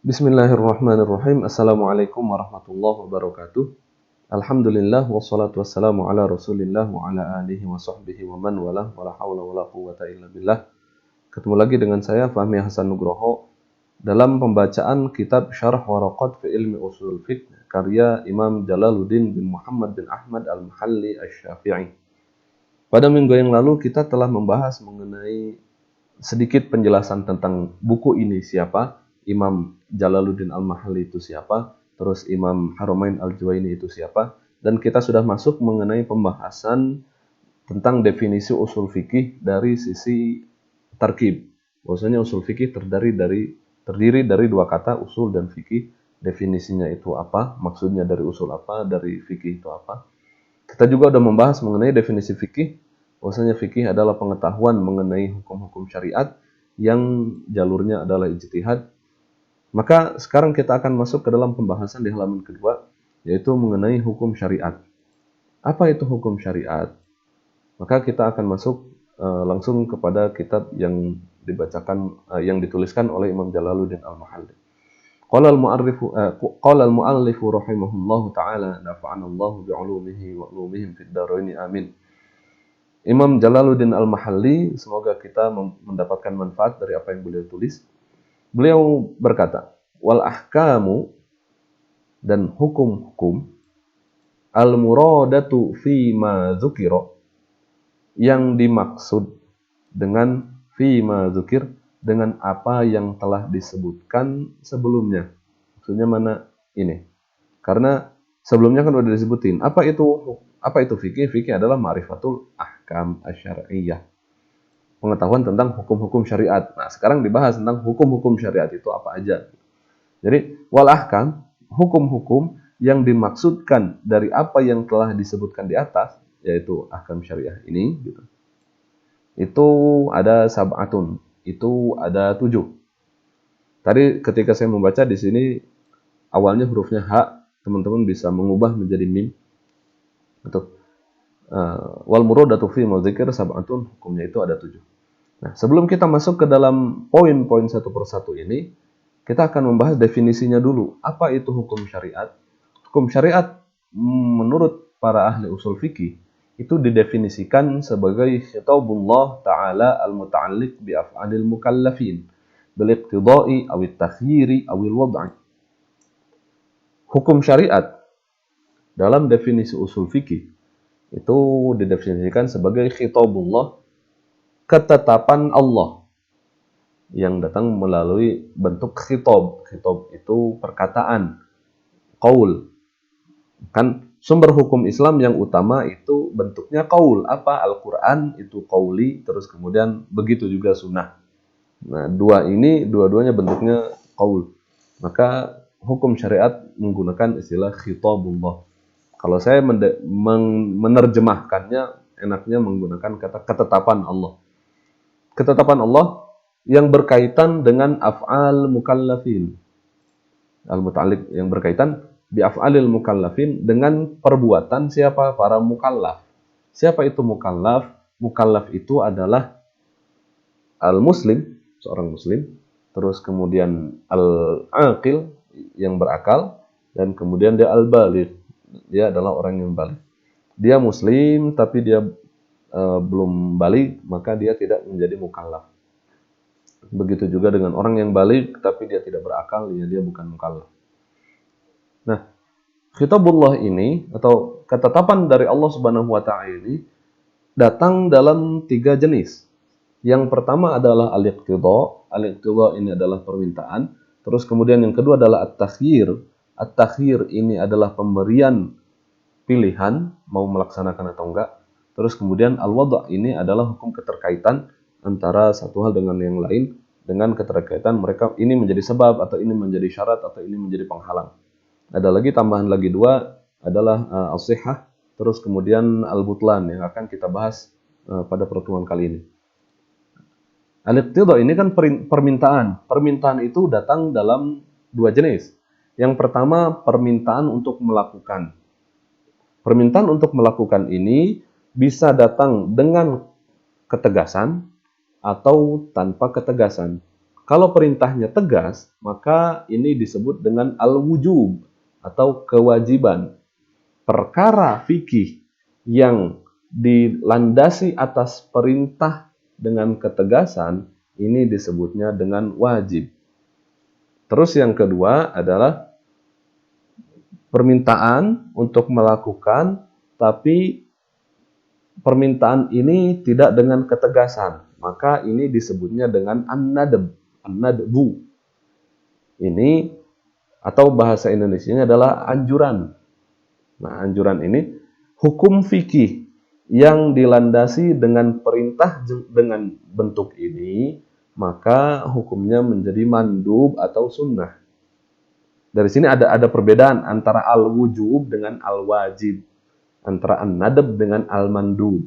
Bismillahirrahmanirrahim. Assalamualaikum warahmatullahi wabarakatuh. Alhamdulillah wassalatu wassalamu ala Rasulillah wa ala alihi wa sahbihi wa man walah wala haula wala quwwata illa billah. Ketemu lagi dengan saya Fahmi Hasan Nugroho dalam pembacaan kitab Syarah Waraqat fi Ilmi Ushul Fiqh karya Imam Jalaluddin bin Muhammad bin Ahmad Al-Mahalli Asy-Syafi'i. Pada minggu yang lalu kita telah membahas mengenai sedikit penjelasan tentang buku ini siapa, Imam Jalaluddin Al-Mahalli itu siapa, terus Imam Haramain Al-Juwaini itu siapa, dan kita sudah masuk mengenai pembahasan tentang definisi usul fikih dari sisi tarkib. Bahwasanya usul fikih terdiri dari dua kata, usul dan fikih. Definisinya itu apa, maksudnya dari usul apa, dari fikih itu apa. Kita juga sudah membahas mengenai definisi fikih, bahwasanya fikih adalah pengetahuan mengenai hukum-hukum syariat yang jalurnya adalah ijtihad. Maka sekarang kita akan masuk ke dalam pembahasan di halaman kedua, yaitu mengenai hukum syariat. Apa itu hukum syariat? Maka kita akan masuk langsung kepada kitab yang yang dituliskan oleh Imam Jalaluddin Al-Mahalli. Qala al-mu'allifu rahimahullahu ta'ala nafa'anallahu bi'ulumihi wa ulumihim fid dharain amin. Imam Jalaluddin Al-Mahalli, semoga kita mendapatkan manfaat dari apa yang beliau tulis. Beliau berkata, wal ahkamu, dan hukum-hukum, al-muradatu fi ma dzukira, yang dimaksud dengan fi ma dzukir, dengan apa yang telah disebutkan sebelumnya. Maksudnya mana ini? Karena sebelumnya kan udah disebutin. Apa itu fikih? Fikih adalah ma'rifatul ahkam asy-syar'iyyah. Pengetahuan tentang hukum-hukum syariat. Nah, sekarang dibahas tentang hukum-hukum syariat itu apa aja. Jadi, wal ahkam, hukum-hukum yang dimaksudkan dari apa yang telah disebutkan di atas, yaitu ahkam syariah ini, gitu. Itu ada sab'atun. Itu ada 7. Tadi ketika saya membaca di sini awalnya hurufnya H, teman-teman bisa mengubah menjadi mim. Betul. Wal muradatu fi madzikir sab'atun, hukumnya itu ada 7. Nah, sebelum kita masuk ke dalam poin-poin satu persatu ini, kita akan membahas definisinya dulu. Apa itu hukum syariat? Hukum syariat menurut para ahli usul fikih itu didefinisikan sebagai khitabullah ta'ala al-muta'alliq bi af'alil mukallafin bil iqtida'i aw at-takhyiri aw al-wad'i. Hukum syariat dalam definisi usul fikih itu didefinisikan sebagai khitabullah, ketetapan Allah yang datang melalui bentuk khitab. Khitab itu perkataan, qaul. Kan sumber hukum Islam yang utama itu bentuknya qaul. Apa? Al-Quran itu qauli, terus kemudian begitu juga sunnah. Nah, dua-duanya bentuknya qaul. Maka hukum syariat menggunakan istilah khitabullah. Kalau saya menerjemahkannya, enaknya menggunakan kata ketetapan Allah. Ketetapan Allah yang berkaitan dengan af'al mukallafin. Al-muta'alliq yang berkaitan bi af'alil mukallafin, dengan perbuatan siapa? Para mukallaf. Siapa itu mukallaf? Mukallaf itu adalah al-muslim, seorang muslim, terus kemudian al-aqil, yang berakal, dan kemudian dia al-baligh, dia adalah orang yang baligh. Dia muslim tapi dia belum baligh, maka dia tidak menjadi mukallaf. Begitu juga dengan orang yang baligh tapi dia tidak berakal, ya dia bukan mukallaf. Nah, khitabullah ini atau ketetapan dari Allah Subhanahu wa taala ini datang dalam 3 jenis. Yang pertama adalah al-iqtida. Al-iqtida ini adalah permintaan. Terus kemudian yang kedua adalah at-takhyir. At-takhyir ini adalah pemberian pilihan mau melaksanakan atau enggak. Terus kemudian al-wad' ini adalah hukum keterkaitan antara satu hal dengan yang lain, dengan keterkaitan mereka ini menjadi sebab atau ini menjadi syarat atau ini menjadi penghalang. Ada lagi tambahan lagi 2 adalah as-sihhah, terus kemudian al-butlan yang akan kita bahas pada pertemuan kali ini. Al-iqtida ini kan permintaan. Permintaan itu datang dalam 2 jenis. Yang pertama permintaan untuk melakukan. Permintaan untuk melakukan ini bisa datang dengan ketegasan atau tanpa ketegasan. Kalau perintahnya tegas, maka ini disebut dengan al-wujub atau kewajiban. Perkara fikih yang dilandasi atas perintah dengan ketegasan, ini disebutnya dengan wajib. Terus yang kedua adalah permintaan untuk melakukan, tapi permintaan ini tidak dengan ketegasan. Maka ini disebutnya dengan an-nadbu. Ini atau bahasa Indonesianya adalah anjuran. Nah, anjuran ini hukum fikih yang dilandasi dengan perintah dengan bentuk ini, maka hukumnya menjadi mandub atau sunnah. Dari sini ada perbedaan antara al-wujub dengan al-wajib, antara an-nadab dengan al-mandub.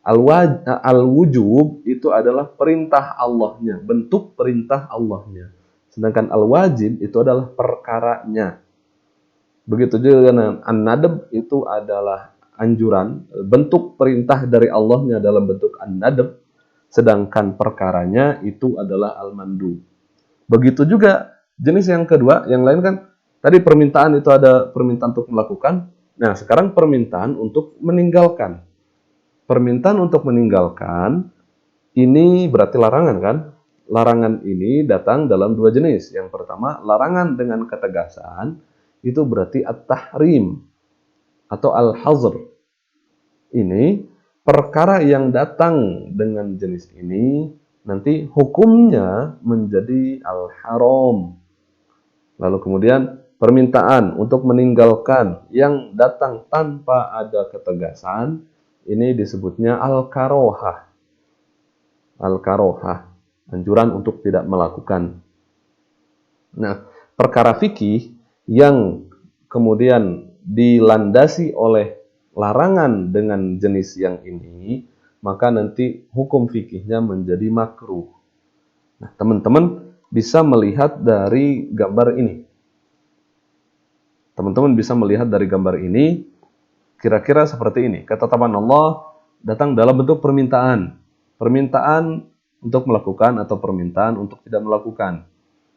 Al-wujub itu adalah perintah Allahnya, bentuk perintah Allahnya. Sedangkan al-wajib itu adalah perkaranya. Begitu juga dengan an-nadab itu adalah anjuran, bentuk perintah dari Allahnya dalam bentuk an-nadab, sedangkan perkaranya itu adalah al-mandub. Begitu juga jenis yang kedua, yang lain kan tadi permintaan itu ada permintaan untuk melakukan. Nah, sekarang permintaan untuk meninggalkan. Permintaan untuk meninggalkan ini berarti larangan kan? Larangan ini datang dalam dua jenis. Yang pertama, larangan dengan ketegasan, itu berarti at-tahrim atau al-hazr. Ini perkara yang datang dengan jenis ini nanti hukumnya menjadi al-haram. Lalu kemudian permintaan untuk meninggalkan yang datang tanpa ada ketegasan, ini disebutnya al-karohah. Al-karohah, anjuran untuk tidak melakukan. Nah, perkara fikih yang kemudian dilandasi oleh larangan dengan jenis yang ini, maka nanti hukum fikihnya menjadi makruh. Nah, teman-teman bisa melihat dari gambar ini. Teman-teman bisa melihat dari gambar ini, kira-kira seperti ini. Ketetapan Allah datang dalam bentuk permintaan. Permintaan untuk melakukan atau permintaan untuk tidak melakukan.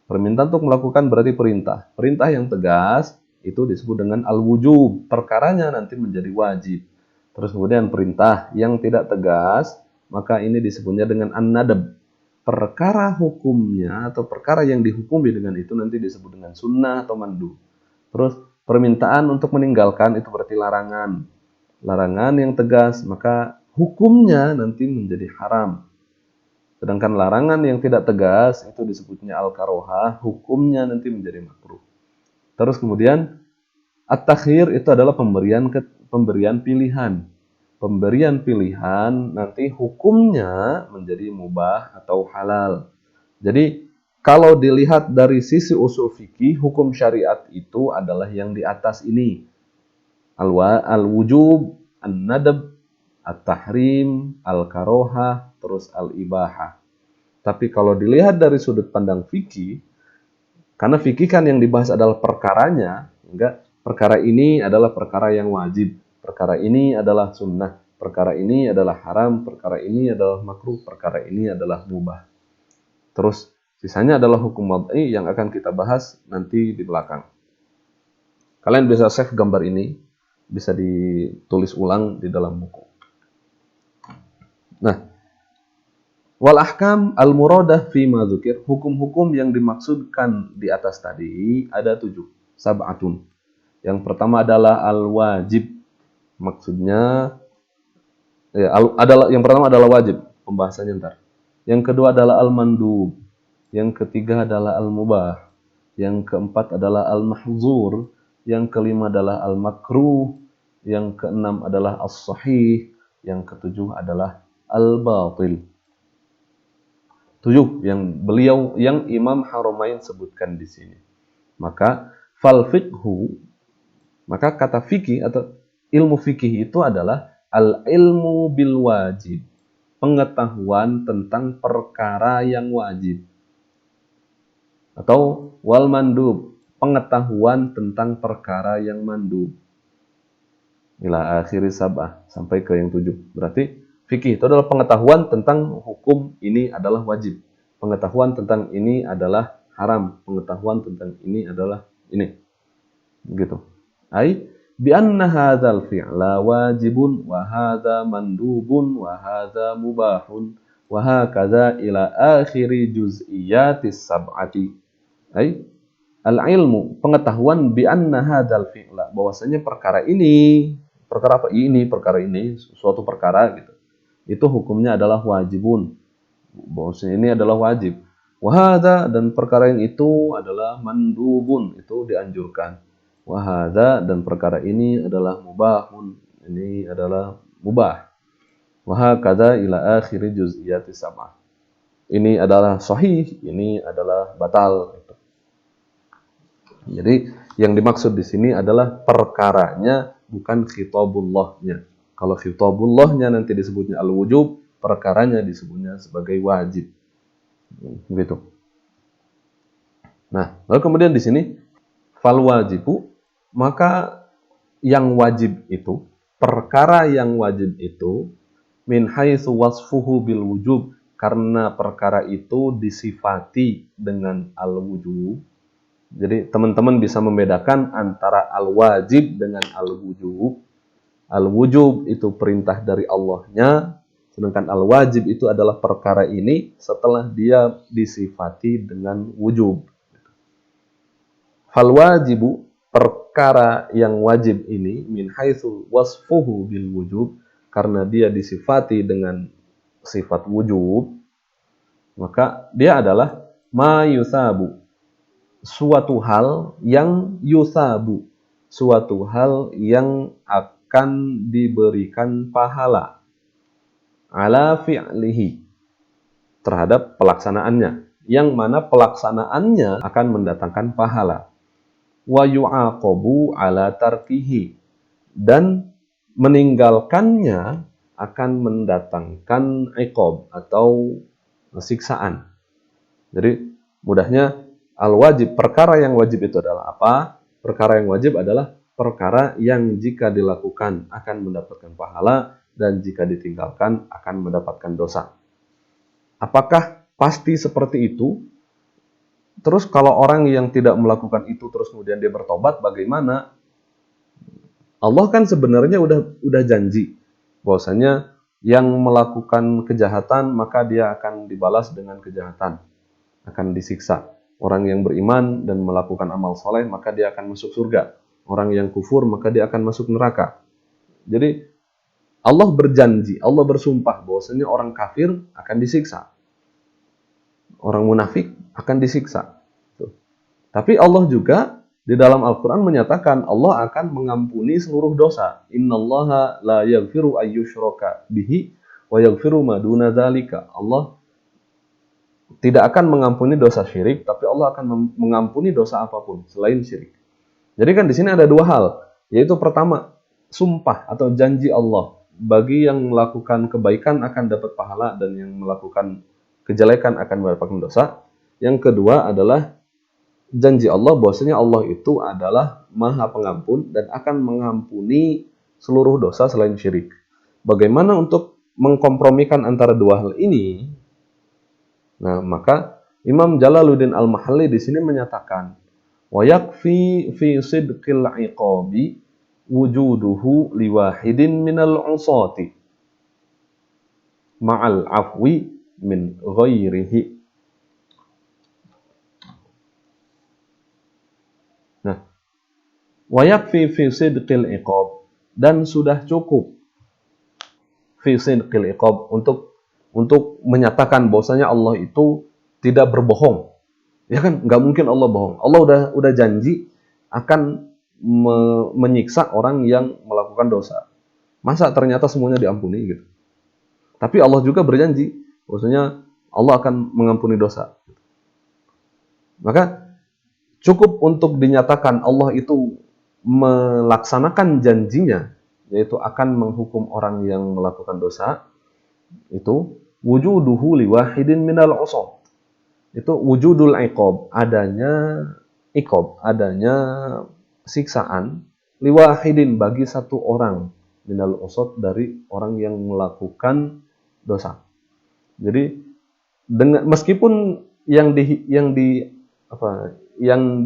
Permintaan untuk melakukan berarti perintah. Perintah yang tegas itu disebut dengan al-wujub. Perkaranya nanti menjadi wajib. Terus kemudian perintah yang tidak tegas, maka ini disebutnya dengan an-nadab. Perkara hukumnya atau perkara yang dihukumi dengan itu nanti disebut dengan sunnah atau mandu. Terus permintaan untuk meninggalkan itu berarti larangan. Larangan yang tegas, maka hukumnya nanti menjadi haram. Sedangkan larangan yang tidak tegas itu disebutnya al-karohah, hukumnya nanti menjadi makruh. Terus kemudian at-takhir itu adalah pemberian pilihan. Pemberian pilihan nanti hukumnya menjadi mubah atau halal. Jadi kalau dilihat dari sisi usul fikih, hukum syariat itu adalah yang di atas ini. Al-wujub, an-nadab, at-tahrim, al-karohah, terus al-ibahah. Tapi kalau dilihat dari sudut pandang fikih, karena fikih kan yang dibahas adalah perkaranya, enggak, perkara ini adalah perkara yang wajib, perkara ini adalah sunnah, perkara ini adalah haram, perkara ini adalah makruh, perkara ini adalah mubah. Terus sisanya adalah hukum wad'i yang akan kita bahas nanti di belakang. Kalian bisa save gambar ini, bisa ditulis ulang di dalam buku. Nah, wal ahkam al-muradah fi ma dzukir, hukum-hukum yang dimaksudkan di atas tadi ada 7, sab'atun. Yang pertama adalah al-wajib. Maksudnya yang pertama adalah wajib, pembahasannya ntar. Yang kedua adalah al-mandub. Yang ketiga adalah al-mubah. Yang keempat adalah al-mahzur. Yang kelima adalah al-makruh. Yang keenam adalah as-sahih. Yang ketujuh adalah al-batil. 7 yang Imam Haramain sebutkan di sini. Maka fal fiqhu, maka kata fikih atau ilmu fikih itu adalah al-ilmu bil wajib, pengetahuan tentang perkara yang wajib. Atau wal mandub, pengetahuan tentang perkara yang mandub. Ila akhiri sab'ah, sampai ke yang 7. Berarti fikih itu adalah pengetahuan tentang hukum ini adalah wajib. Pengetahuan tentang ini adalah haram, pengetahuan tentang ini adalah ini. Gitu. Ai bi anna hadzal fi'la wajibun wa hadza mandubun wa hadza mubahun wa hakadza ila akhiri juz'iyatis sab'ati. Ai al-ilmu, pengetahuan bi anna hadzal fi'la, bahwasanya perkara ini, perkara apa ini, perkara ini, suatu perkara gitu. Itu hukumnya adalah wajibun. Bahwasanya ini adalah wajib. Wa hadza, dan perkara yang itu adalah mandubun, itu dianjurkan. Wa hadza, dan perkara ini adalah mubahun, ini adalah mubah. Wa hakadza ila akhiri juz'iyatis sab'ah. Ini adalah sahih, ini adalah batal. Jadi yang dimaksud di sini adalah perkaranya, bukan khitabullahnya. Kalau khitabullahnya nanti disebutnya al-wujub, perkaranya disebutnya sebagai wajib. Begitu. Nah, lalu kemudian di sini fal wajibu, maka yang wajib itu, perkara yang wajib itu min haitsu wasfuhu bil wujub, karena perkara itu disifati dengan al-wujub. Jadi teman-teman bisa membedakan antara al-wajib dengan al-wujub. Al-wujub itu perintah dari Allahnya, sedangkan al-wajib itu adalah perkara ini setelah dia disifati dengan wujub. Fal wajibu, perkara yang wajib ini min haitsu wasfuhu bil wujub, karena dia disifati dengan sifat wujub, maka dia adalah ma yusabu, suatu hal yang yusabu, suatu hal yang akan diberikan pahala ala fi'lihi, terhadap pelaksanaannya, yang mana pelaksanaannya akan mendatangkan pahala. Wa yu'aqabu ala tarkihi, dan meninggalkannya akan mendatangkan iqab atau siksaan. Jadi mudahnya al-wajib, perkara yang wajib itu adalah apa? Perkara yang wajib adalah perkara yang jika dilakukan akan mendapatkan pahala dan jika ditinggalkan akan mendapatkan dosa. Apakah pasti seperti itu? Terus kalau orang yang tidak melakukan itu terus kemudian dia bertobat, bagaimana? Allah kan sebenarnya udah janji bahwasanya yang melakukan kejahatan maka dia akan dibalas dengan kejahatan, akan disiksa. Orang yang beriman dan melakukan amal soleh maka dia akan masuk surga. Orang yang kufur maka dia akan masuk neraka. Jadi Allah berjanji, Allah bersumpah bahwasanya orang kafir akan disiksa. Orang munafik akan disiksa. Tapi Allah juga di dalam Al-Quran menyatakan Allah akan mengampuni seluruh dosa. Innallaha la yaghfiru ayyushraka bihi wa yaghfiru ma duna dzalika. Allah tidak akan mengampuni dosa syirik, tapi Allah akan mengampuni dosa apapun selain syirik. Jadi kan di sini ada dua hal, yaitu pertama, sumpah atau janji Allah. Bagi yang melakukan kebaikan akan dapat pahala dan yang melakukan kejelekan akan mendapatkan dosa. Yang kedua adalah janji Allah bahwasanya Allah itu adalah Maha Pengampun dan akan mengampuni seluruh dosa selain syirik. Bagaimana untuk mengkompromikan antara dua hal ini? Nah, maka Imam Jalaluddin Al-Mahalli di sini menyatakan, wa yakfi fi sidqil iqabi wujuduhu liwahidin minal usati ma'al afwi min ghairihi. Nah, wa yakfi fi sidqil iqab, dan sudah cukup fi sidqil iqab untuk menyatakan bahwasanya Allah itu tidak berbohong. Ya kan, nggak mungkin Allah bohong. Allah udah janji akan menyiksa orang yang melakukan dosa. Masa ternyata semuanya diampuni gitu. Tapi Allah juga berjanji bahwasanya Allah akan mengampuni dosa. Maka cukup untuk dinyatakan Allah itu melaksanakan janjinya, yaitu akan menghukum orang yang melakukan dosa, itu wujuduhu liwahidin minal usab. Itu wujudul iqab, adanya iqab, adanya siksaan, liwahidin, bagi satu orang, minal usab, dari orang yang melakukan dosa. Jadi dengan meskipun yang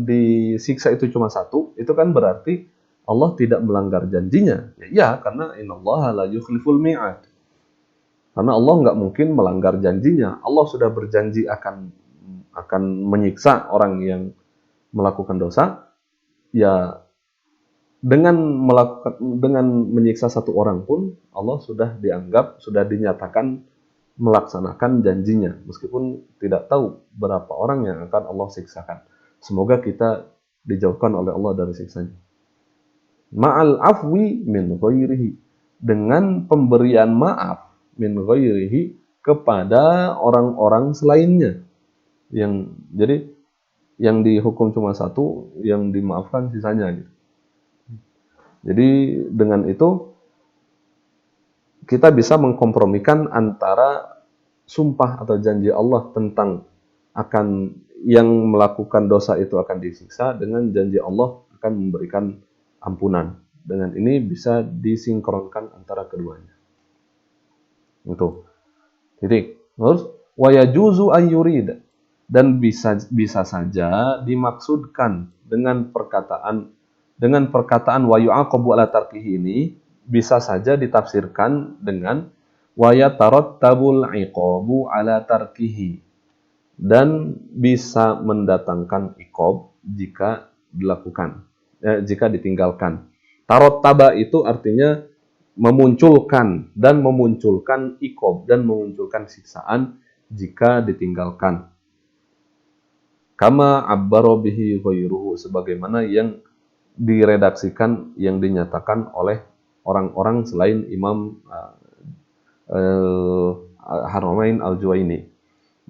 disiksa itu cuma satu, itu kan berarti Allah tidak melanggar janjinya. Ya, karena innallaha la yukhliful mi'ad. Karena Allah nggak mungkin melanggar janjinya. Allah sudah berjanji akan menyiksa orang yang melakukan dosa. Ya, dengan menyiksa satu orang pun Allah sudah dinyatakan melaksanakan janjinya, meskipun tidak tahu berapa orang yang akan Allah siksakan. Semoga kita dijauhkan oleh Allah dari siksanya. Ma'al afwi min ghairihi, dengan pemberian maaf min ghairihi kepada orang-orang selainnya. Jadi yang dihukum cuma satu, yang dimaafkan sisanya gitu. Jadi dengan itu kita bisa mengkompromikan antara sumpah atau janji Allah tentang akan yang melakukan dosa itu akan disiksa dengan janji Allah akan memberikan ampunan. Dengan ini bisa disinkronkan antara keduanya. Itu. Jadi, terus wa yajuzu an yurid, dan bisa saja dimaksudkan dengan perkataan wa yu'aqabu ala tarkihi ini bisa saja ditafsirkan dengan wa yatarattabul iqabu ala tarkihi, dan bisa mendatangkan iqab jika ditinggalkan. Tarattaba itu artinya memunculkan iqab dan memunculkan siksaan jika ditinggalkan. Kama abbara bihi ghairuhu, sebagaimana yang diredaksikan, yang dinyatakan oleh orang-orang selain Imam Haramain Al-Juwaini.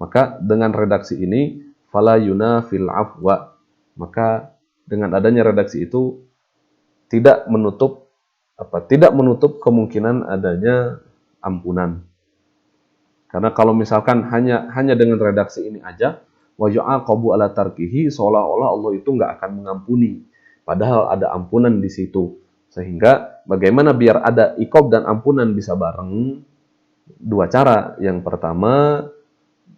Maka dengan redaksi ini fala yunafil afwa, maka dengan adanya redaksi itu tidak menutup kemungkinan adanya ampunan. Karena kalau misalkan hanya dengan redaksi ini aja, wa yu'aqabu ala tarkihi, seolah-olah Allah itu nggak akan mengampuni. Padahal ada ampunan di situ. Sehingga bagaimana biar ada iqab dan ampunan bisa bareng? Dua cara. Yang pertama,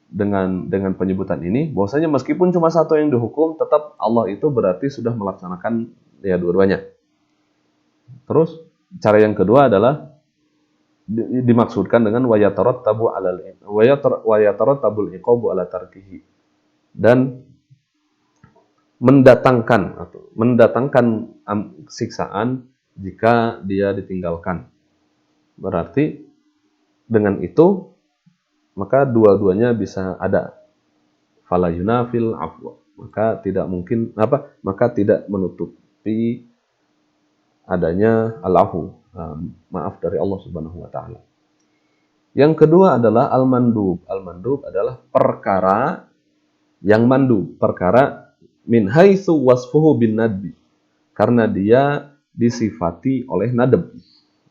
dengan penyebutan ini, bahwasanya meskipun cuma satu yang dihukum, tetap Allah itu berarti sudah melaksanakan ya dua-duanya. Terus, cara yang kedua adalah dimaksudkan dengan wa yatarattabul iqabu ala tarkihi, dan mendatangkan siksaan jika dia ditinggalkan. Berarti dengan itu maka dua-duanya bisa ada. Fala yunafil afwa, maka tidak menutupi adanya al-afu, maaf dari Allah Subhanahu wa taala. Yang kedua adalah al-mandub. Al-mandub adalah perkara yang mandub, perkara min haitsu wasfuhu bin nadbi, karena dia disifati oleh nadab.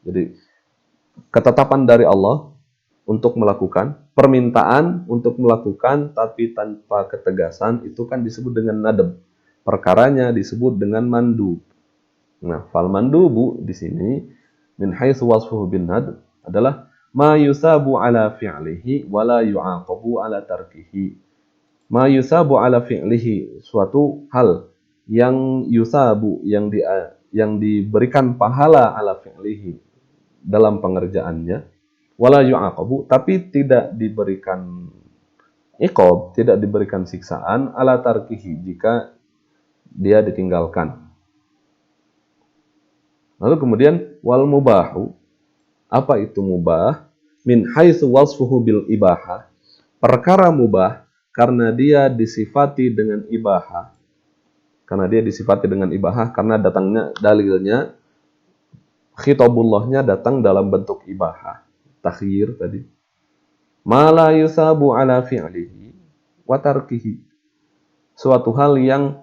Jadi ketetapan dari Allah untuk melakukan, permintaan untuk melakukan tapi tanpa ketegasan, itu kan disebut dengan nadab. Perkaranya disebut dengan mandub. Nah, fal mandubu di sini min haitsu wasfuhu bin nadb adalah ma yusabu ala fi'lihi wa la yu'aqabu ala tarkihi. Ma yusabu ala fi'lihi, suatu hal yang yusabu, yang diberikan pahala ala fi'lihi dalam pengerjaannya, wala yu'aqabu, tapi tidak diberikan iqab, tidak diberikan siksaan ala tarkihi jika dia ditinggalkan. Lalu kemudian wal mubahu, apa itu mubah? Min haitsu wasfuhu bil ibahah, perkara mubah karena dia disifati dengan ibahah. Karena datangnya dalilnya, khitabullahnya datang dalam bentuk ibahah. Takhyir tadi. Ma la yusabu ala fi'lihi wa tarkihi. Suatu hal yang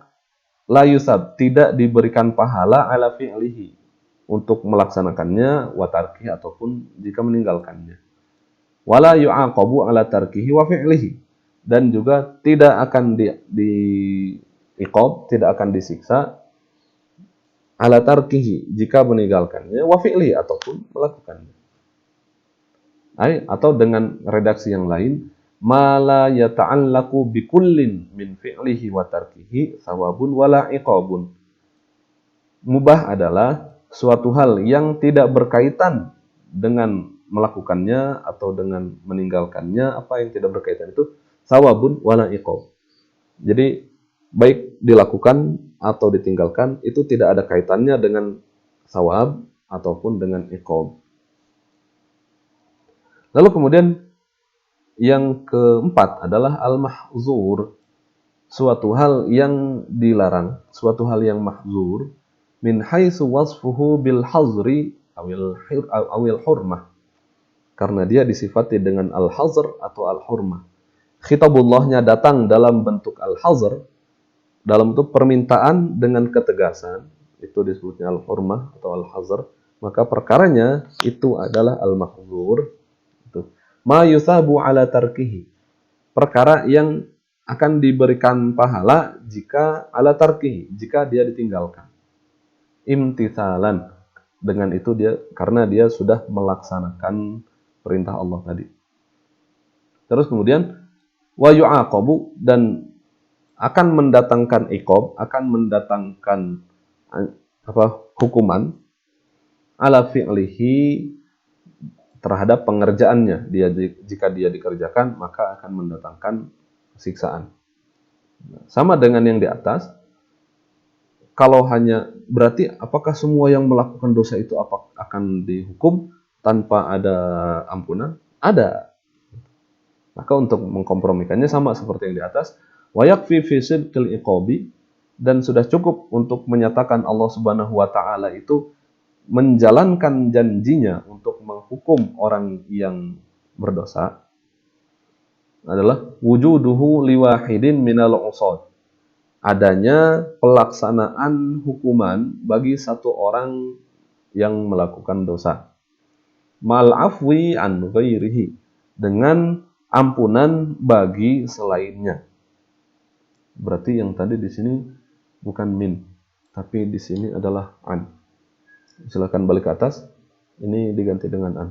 la yusab, tidak diberikan pahala ala fi'lihi, untuk melaksanakannya, wa tarkihi, ataupun jika meninggalkannya. Wala yu'aqabu ala tarkihi wa fi'lihi, dan juga tidak akan iqab, tidak akan disiksa ala tarkihi jika meninggalkannya, wa fi'lihi, ataupun melakukannya. Atau dengan redaksi yang lain, ma la yata'allaqu bikullin min fi'lihi wa tarkihi thawabun wala iqabun. Mubah adalah suatu hal yang tidak berkaitan dengan melakukannya atau dengan meninggalkannya. Apa yang tidak berkaitan itu thawabun wala iqab. Jadi baik dilakukan atau ditinggalkan itu tidak ada kaitannya dengan thawab ataupun dengan iqab. Lalu kemudian yang keempat adalah al-mahzur, suatu hal yang dilarang, suatu hal yang mahzur, min haitsu wasfuhu bil hazri awil hurmah, karena dia disifati dengan al-hazr atau al-hurmah. Khitabullahnya datang dalam bentuk al-hazr, dalam bentuk permintaan dengan ketegasan, itu disebutnya al-hurmah atau al-hazr, maka perkaranya itu adalah al-mahzur. Ma yusabu ala tarkihi, perkara yang akan diberikan pahala jika ala tarkihi, jika dia ditinggalkan. Imtithalan, dengan itu dia, karena dia sudah melaksanakan perintah Allah tadi. Terus kemudian wa yu'aqabu, dan akan mendatangkan iqab, akan mendatangkan hukuman ala fi'lihi, terhadap pengerjaannya. Jika dia dikerjakan, maka akan mendatangkan siksaan. Sama dengan yang di atas. Kalau hanya berarti apakah semua yang melakukan dosa itu akan dihukum tanpa ada ampunan? Ada. Maka untuk mengkompromikannya sama seperti yang di atas. Wa yakfi fi sidqil iqabi, dan sudah cukup untuk menyatakan Allah Subhanahu wa taala itu menjalankan janjinya untuk menghukum orang yang berdosa adalah wujuduhu liwahidin minal usad, adanya pelaksanaan hukuman bagi satu orang yang melakukan dosa, mal afwi an ghairihi, dengan ampunan bagi selainnya. Berarti yang tadi di sini bukan min, tapi di sini adalah an. Silakan balik ke atas. Ini diganti dengan an.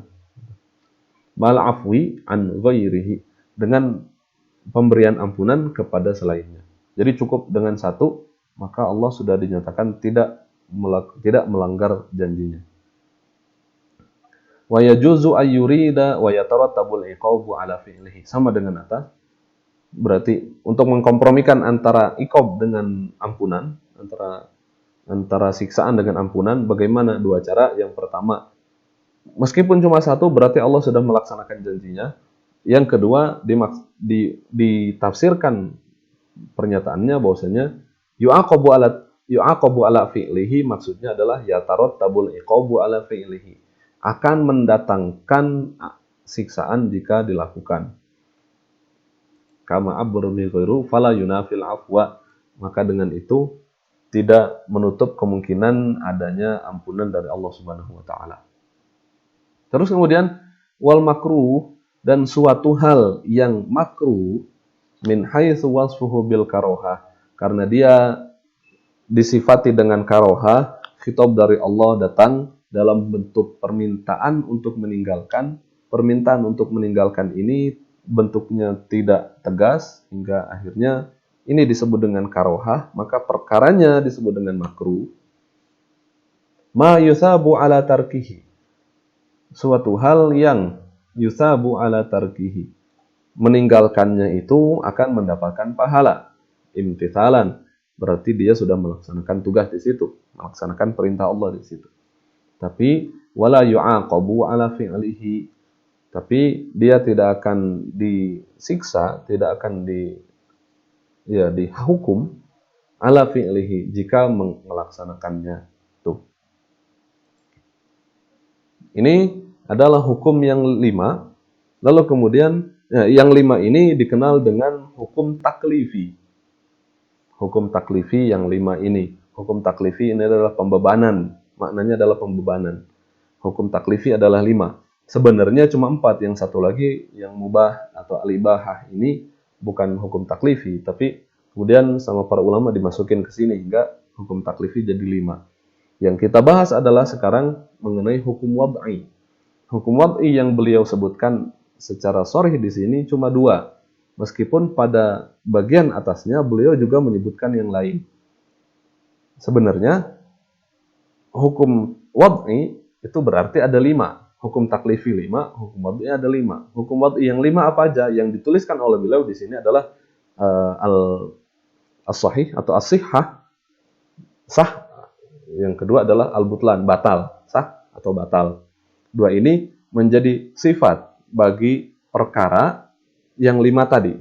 Mal afwi an ghairihi, dengan pemberian ampunan kepada selainnya. Jadi cukup dengan satu, maka Allah sudah dinyatakan tidak melanggar janjinya. Wa yajuzu ayyurida wa yatarattabul iqabu ala fi'lihi, sama dengan atas. Berarti untuk mengkompromikan antara iqab dengan ampunan, antara siksaan dengan ampunan, bagaimana dua cara? Yang pertama, meskipun cuma satu, berarti Allah sudah melaksanakan janjinya. Yang kedua, ditafsirkan pernyataannya bahwasanya yu'aqabu ala fi'lihi, maksudnya adalah yatarattabul iqabu ala fi'lihi, akan mendatangkan siksaan jika dilakukan. Kama abru bi ghairu fala yunafil afwa, maka dengan itu tidak menutup kemungkinan adanya ampunan dari Allah Subhanahu wa taala. Terus kemudian wal makruh, dan suatu hal yang makruh, min haitsu wasfuhu bil karohah, karena dia disifati dengan karohah, khitab dari Allah datang dalam bentuk permintaan untuk meninggalkan. Permintaan untuk meninggalkan ini bentuknya tidak tegas, hingga akhirnya ini disebut dengan karohah, maka perkaranya disebut dengan makruh. Ma yusabu ala tarkihi, suatu hal yang yusabu ala tarkihi, meninggalkannya itu akan mendapatkan pahala. Imtithalan, berarti dia sudah melaksanakan tugas di situ, melaksanakan perintah Allah di situ. Tapi wala yu'aqabu ala fi'lihi, tapi dia tidak akan disiksa, tidak akan dihukum ala fi'lihi, jika melaksanakannya. Tuh. Ini adalah hukum yang 5. Lalu kemudian yang 5 ini dikenal dengan hukum taklifi. Hukum taklifi yang 5 ini. Hukum taklifi ini adalah pembebanan. Maknanya adalah pembebanan. Hukum taklifi adalah 5. Sebenarnya cuma 4, yang satu lagi yang mubah atau al-ibahah ini bukan hukum taklifi, tapi kemudian sama para ulama dimasukin ke sini hingga hukum taklifi jadi 5. Yang kita bahas adalah sekarang mengenai hukum wad'i. Hukum wad'i yang beliau sebutkan secara sharih di sini cuma 2. Meskipun pada bagian atasnya beliau juga menyebutkan yang lain. Sebenarnya hukum wad'i itu berarti ada 5. Hukum taklifi 5, hukum wad'i ada 5. Hukum wad'i yang 5 apa aja? Yang dituliskan oleh beliau di sini adalah as-sahih atau as-sihhah, sah. Yang kedua adalah al-butlan, batal, sah atau batal. Dua ini menjadi sifat bagi perkara yang 5 tadi.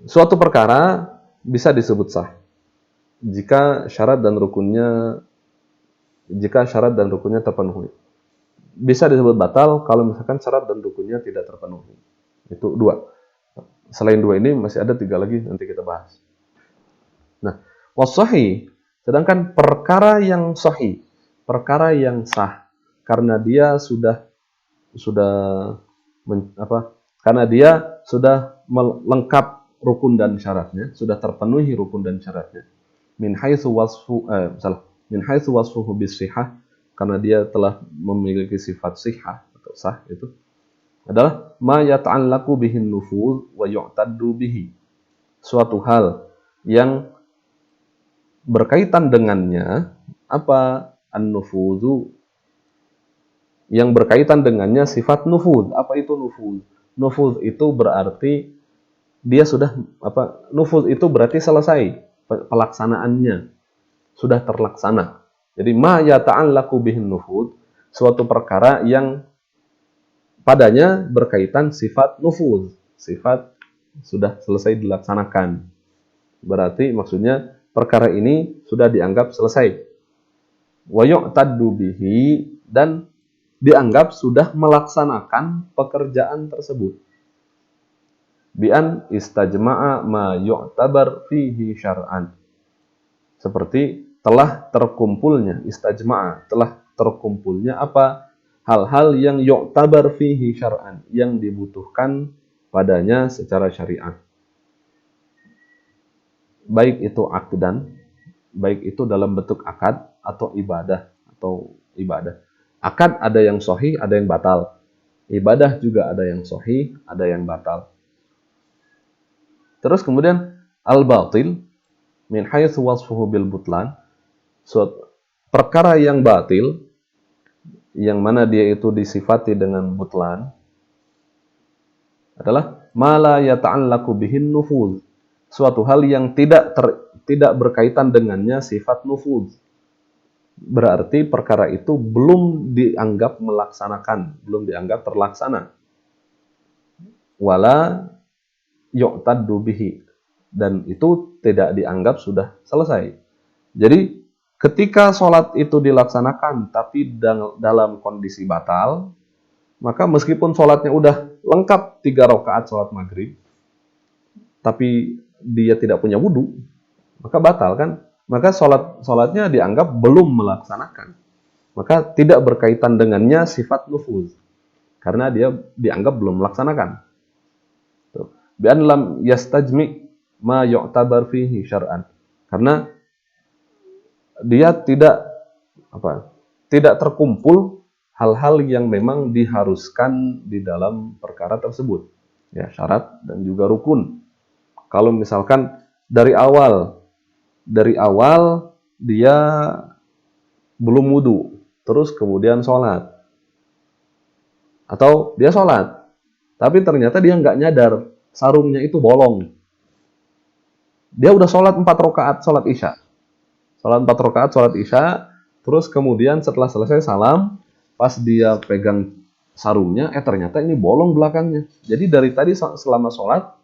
Suatu perkara bisa disebut sah jika syarat dan rukunnya terpenuhi. Bisa disebut batal kalau misalkan syarat dan rukunnya tidak terpenuhi. Itu 2. Selain 2 ini masih ada 3 lagi, nanti kita bahas. Nah, was-sahih, sedangkan perkara yang sahih, perkara yang sah, karena dia karena dia sudah lengkap rukun dan syaratnya, sudah terpenuhi rukun dan syaratnya. Min haitsu wasfuhu bis-sihah, karena dia telah memiliki sifat sihah atau sah, itu adalah ma yata'allaqu bihin nufuz wa yu'taddu bihi. Suatu hal yang berkaitan dengannya apa? An-nufuzu, yang berkaitan dengannya sifat nufuz. Apa itu nufuz? Nufuz itu berarti dia sudah nufuz itu berarti selesai pelaksanaannya, sudah terlaksana. Jadi ma yata'allaqu bihin nufuz, suatu perkara yang padanya berkaitan sifat nufuz, sifat sudah selesai dilaksanakan. Berarti maksudnya perkara ini sudah dianggap selesai. Wa yu'taddu bihi, dan dianggap sudah melaksanakan pekerjaan tersebut. Bi'an istajma'a ma yu'tabar fihi syar'an. Seperti telah terkumpulnya, istajma'a, telah terkumpulnya apa? Hal-hal yang yu'tabar fihi syar'an, yang dibutuhkan padanya secara syariat. Baik itu akdan, baik itu dalam bentuk akad atau ibadah. Akad ada yang sahih, ada yang batal. Ibadah juga ada yang sahih, ada yang batal. Terus kemudian al-batil min haitsu wasfuhu bil butlan, suatu perkara yang batil yang mana dia itu disifati dengan butlan adalah ma la yata'allaqu bihin nufuz, suatu hal yang tidak berkaitan dengannya sifat nufuz. Berarti perkara itu belum dianggap melaksanakan, belum dianggap terlaksana. Wala yu'taddu bihi, dan itu tidak dianggap sudah selesai. Jadi ketika sholat itu dilaksanakan tapi dalam kondisi batal, maka meskipun sholatnya udah lengkap 3 rakaat sholat maghrib, tapi dia tidak punya wudhu, maka batal kan? Maka sholatnya dianggap belum melaksanakan. Maka tidak berkaitan dengannya sifat nufuz, karena dia dianggap belum melaksanakan. Bi'an lam yastajmi ma yu'tabar fihi syar'an, karena dia tidak terkumpul hal-hal yang memang diharuskan di dalam perkara tersebut, ya, syarat dan juga rukun. Kalau misalkan dari awal dia belum wudu, terus kemudian sholat, atau dia sholat tapi ternyata dia nggak nyadar sarungnya itu bolong. Dia udah sholat 4 rakaat sholat isya. Terus kemudian setelah selesai salam, pas dia pegang sarungnya, ternyata ini bolong belakangnya. Jadi dari tadi selama sholat,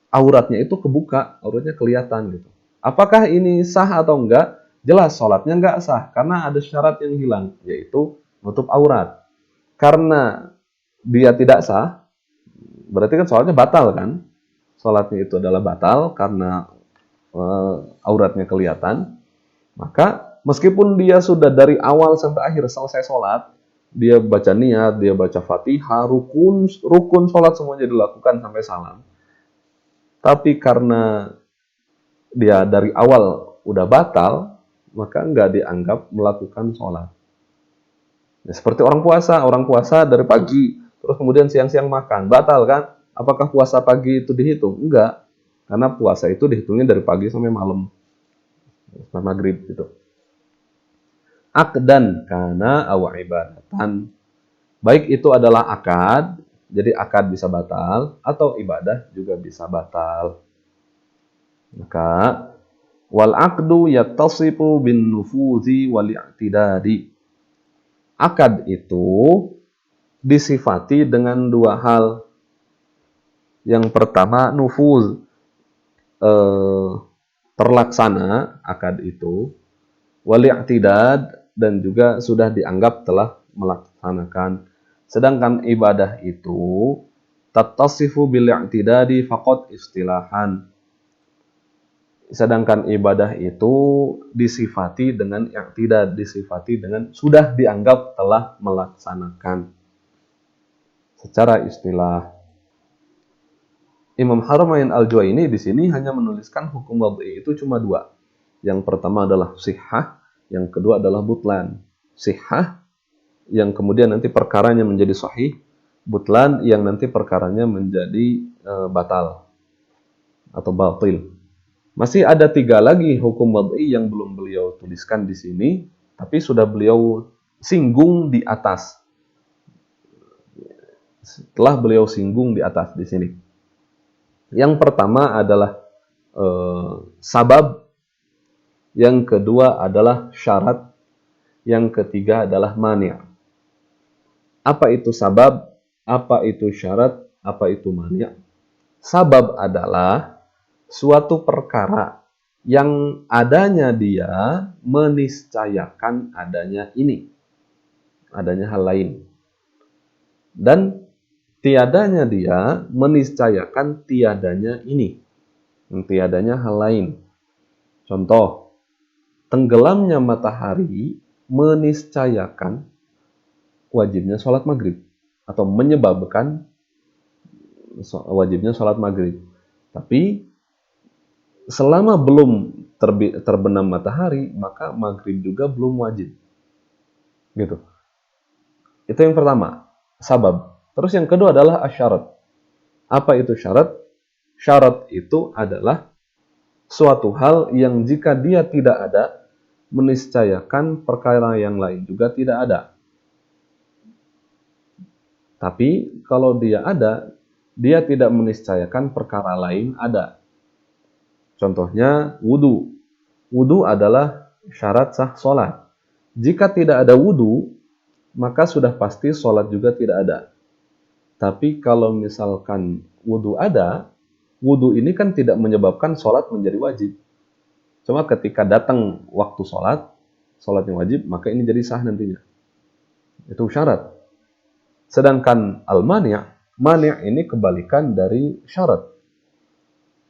auratnya itu kebuka, auratnya kelihatan gitu. Apakah ini sah atau enggak? Jelas sholatnya enggak sah, karena ada syarat yang hilang, yaitu nutup aurat. Karena dia tidak sah, berarti kan sholatnya batal kan? Sholatnya itu adalah batal karena auratnya kelihatan. Maka meskipun dia sudah dari awal sampai akhir selesai sholat, dia baca niat, dia baca fatihah, rukun sholat semuanya dilakukan sampai salam, tapi karena dia dari awal udah batal, maka nggak dianggap melakukan sholat. Ya, seperti orang puasa dari pagi, terus kemudian siang-siang makan, batal kan? Apakah puasa pagi itu dihitung? Enggak. Karena puasa itu dihitungnya dari pagi sampai malam. Sampai maghrib gitu. Akdan kana aw ibadatan. Baik itu adalah akad, jadi akad bisa batal, atau ibadah juga bisa batal. Maka wal aqdu yattasifu bin nufuzi wal i'tidadi. Akad itu disifati dengan dua hal. Yang pertama nufuz, terlaksana akad itu, wal i'tidad, dan juga sudah dianggap telah melaksanakan. Sedangkan ibadah itu tattasifu bil i'tidadi faqat istilahan. Sedangkan ibadah itu disifati dengan i'tidad, disifati dengan sudah dianggap telah melaksanakan secara istilah. Imam Haramain Al-Juwaini di sini hanya menuliskan hukum wad'i itu cuma dua. Yang pertama adalah sihhah, yang kedua adalah butlan. Sihhah yang kemudian nanti perkaranya menjadi sahih, butlan yang nanti perkaranya menjadi batal atau batil. Masih ada 3 lagi hukum wad'i yang belum beliau tuliskan di sini, tapi sudah beliau singgung di atas. Setelah beliau singgung di atas di sini. Yang pertama adalah sabab, yang kedua adalah syarat, yang ketiga adalah mani'. Apa itu sabab? Apa itu syarat? Apa itu mani'? Sabab adalah suatu perkara yang adanya dia meniscayakan adanya ini, adanya hal lain. Dan tiadanya dia meniscayakan tiadanya ini, tiadanya hal lain. Contoh, tenggelamnya matahari meniscayakan wajibnya sholat maghrib, atau menyebabkan wajibnya sholat maghrib. Tapi selama belum terbenam matahari, maka maghrib juga belum wajib. Gitu. Itu yang pertama, sabab. Terus yang kedua adalah asyarat. Apa itu syarat? Syarat itu adalah suatu hal yang jika dia tidak ada, meniscayakan perkara yang lain juga tidak ada. Tapi kalau dia ada, dia tidak meniscayakan perkara lain ada. Contohnya wudu. Wudu adalah syarat sah sholat. Jika tidak ada wudu, maka sudah pasti sholat juga tidak ada. Tapi kalau misalkan wudu ada, wudu ini kan tidak menyebabkan sholat menjadi wajib. Cuma ketika datang waktu sholat, sholatnya wajib, maka ini jadi sah nantinya. Itu syarat. Sedangkan al-mani', mani' ini kebalikan dari syarat.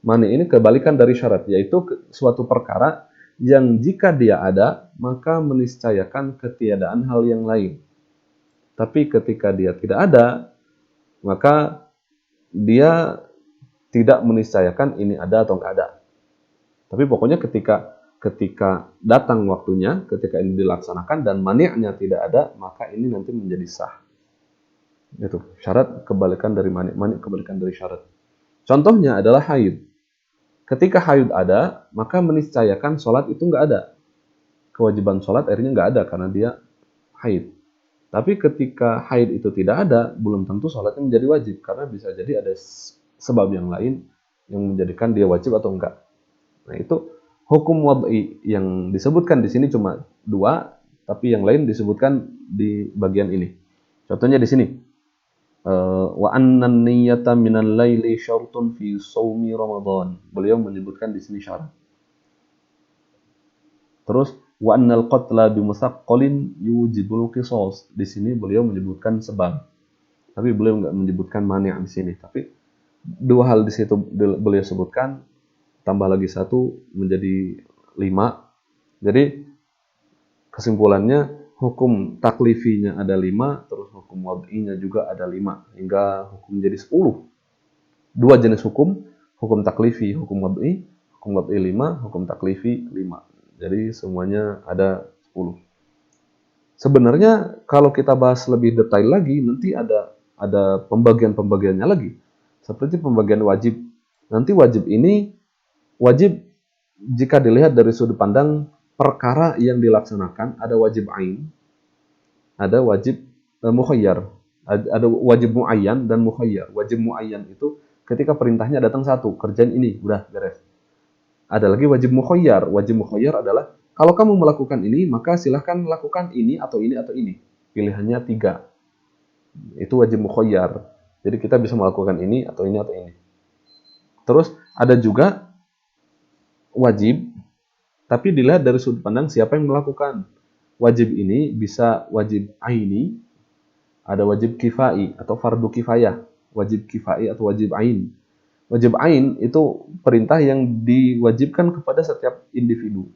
Mani' ini kebalikan dari syarat, yaitu suatu perkara yang jika dia ada, maka meniscayakan ketiadaan hal yang lain. Tapi ketika dia tidak ada, maka dia tidak meniscayakan ini ada atau enggak ada. Tapi pokoknya ketika datang waktunya, ketika ini dilaksanakan dan mani'nya tidak ada, maka ini nanti menjadi sah. Itu syarat kebalikan dari mani', mani' kebalikan dari syarat. Contohnya adalah haid. Ketika haid ada, maka meniscayakan sholat itu enggak ada. Kewajiban sholat akhirnya enggak ada karena dia haid. Tapi ketika haid itu tidak ada, belum tentu sholatnya menjadi wajib. Karena bisa jadi ada sebab yang lain yang menjadikan dia wajib atau enggak. Nah itu hukum wad'i yang disebutkan di sini cuma 2, tapi yang lain disebutkan di bagian ini. Contohnya di sini. Wa annan niyyata minal laili syartun fi shaumi Ramadan. Beliau menyebutkan di sini syarat. Terus wa annal qatla bi musaqqalin yujibul qisas. Di sini beliau menyebutkan sebab. Tapi beliau enggak menyebutkan mani' di sini. Tapi 2 hal di situ beliau sebutkan, tambah lagi 1 menjadi 5. Jadi kesimpulannya hukum taklifinya ada 5, terus hukum wad'inya juga ada 5, hingga hukum jadi 10. 2 jenis hukum taklifi, hukum wad'i 5, hukum taklifi 5. Jadi semuanya ada 10. Sebenarnya kalau kita bahas lebih detail lagi, nanti ada pembagian-pembagiannya lagi. Seperti pembagian wajib. Nanti wajib ini wajib jika dilihat dari sudut pandang perkara yang dilaksanakan, ada wajib ain, ada wajib mukhayyar, ada wajib muayyan dan mukhayyar. Wajib muayyan itu ketika perintahnya datang satu, kerjain ini, udah beres. Ada lagi wajib mukhayyar. Wajib mukhayyar adalah kalau kamu melakukan ini, maka silahkan lakukan ini atau ini atau ini. Pilihannya 3. Itu wajib mukhayyar. Jadi kita bisa melakukan ini atau ini atau ini. Terus ada juga wajib, tapi dilihat dari sudut pandang siapa yang melakukan. Wajib ini bisa wajib aini, ada wajib kifai atau fardu kifayah. Wajib kifai atau wajib ain. Wajib ain itu perintah yang diwajibkan kepada setiap individu.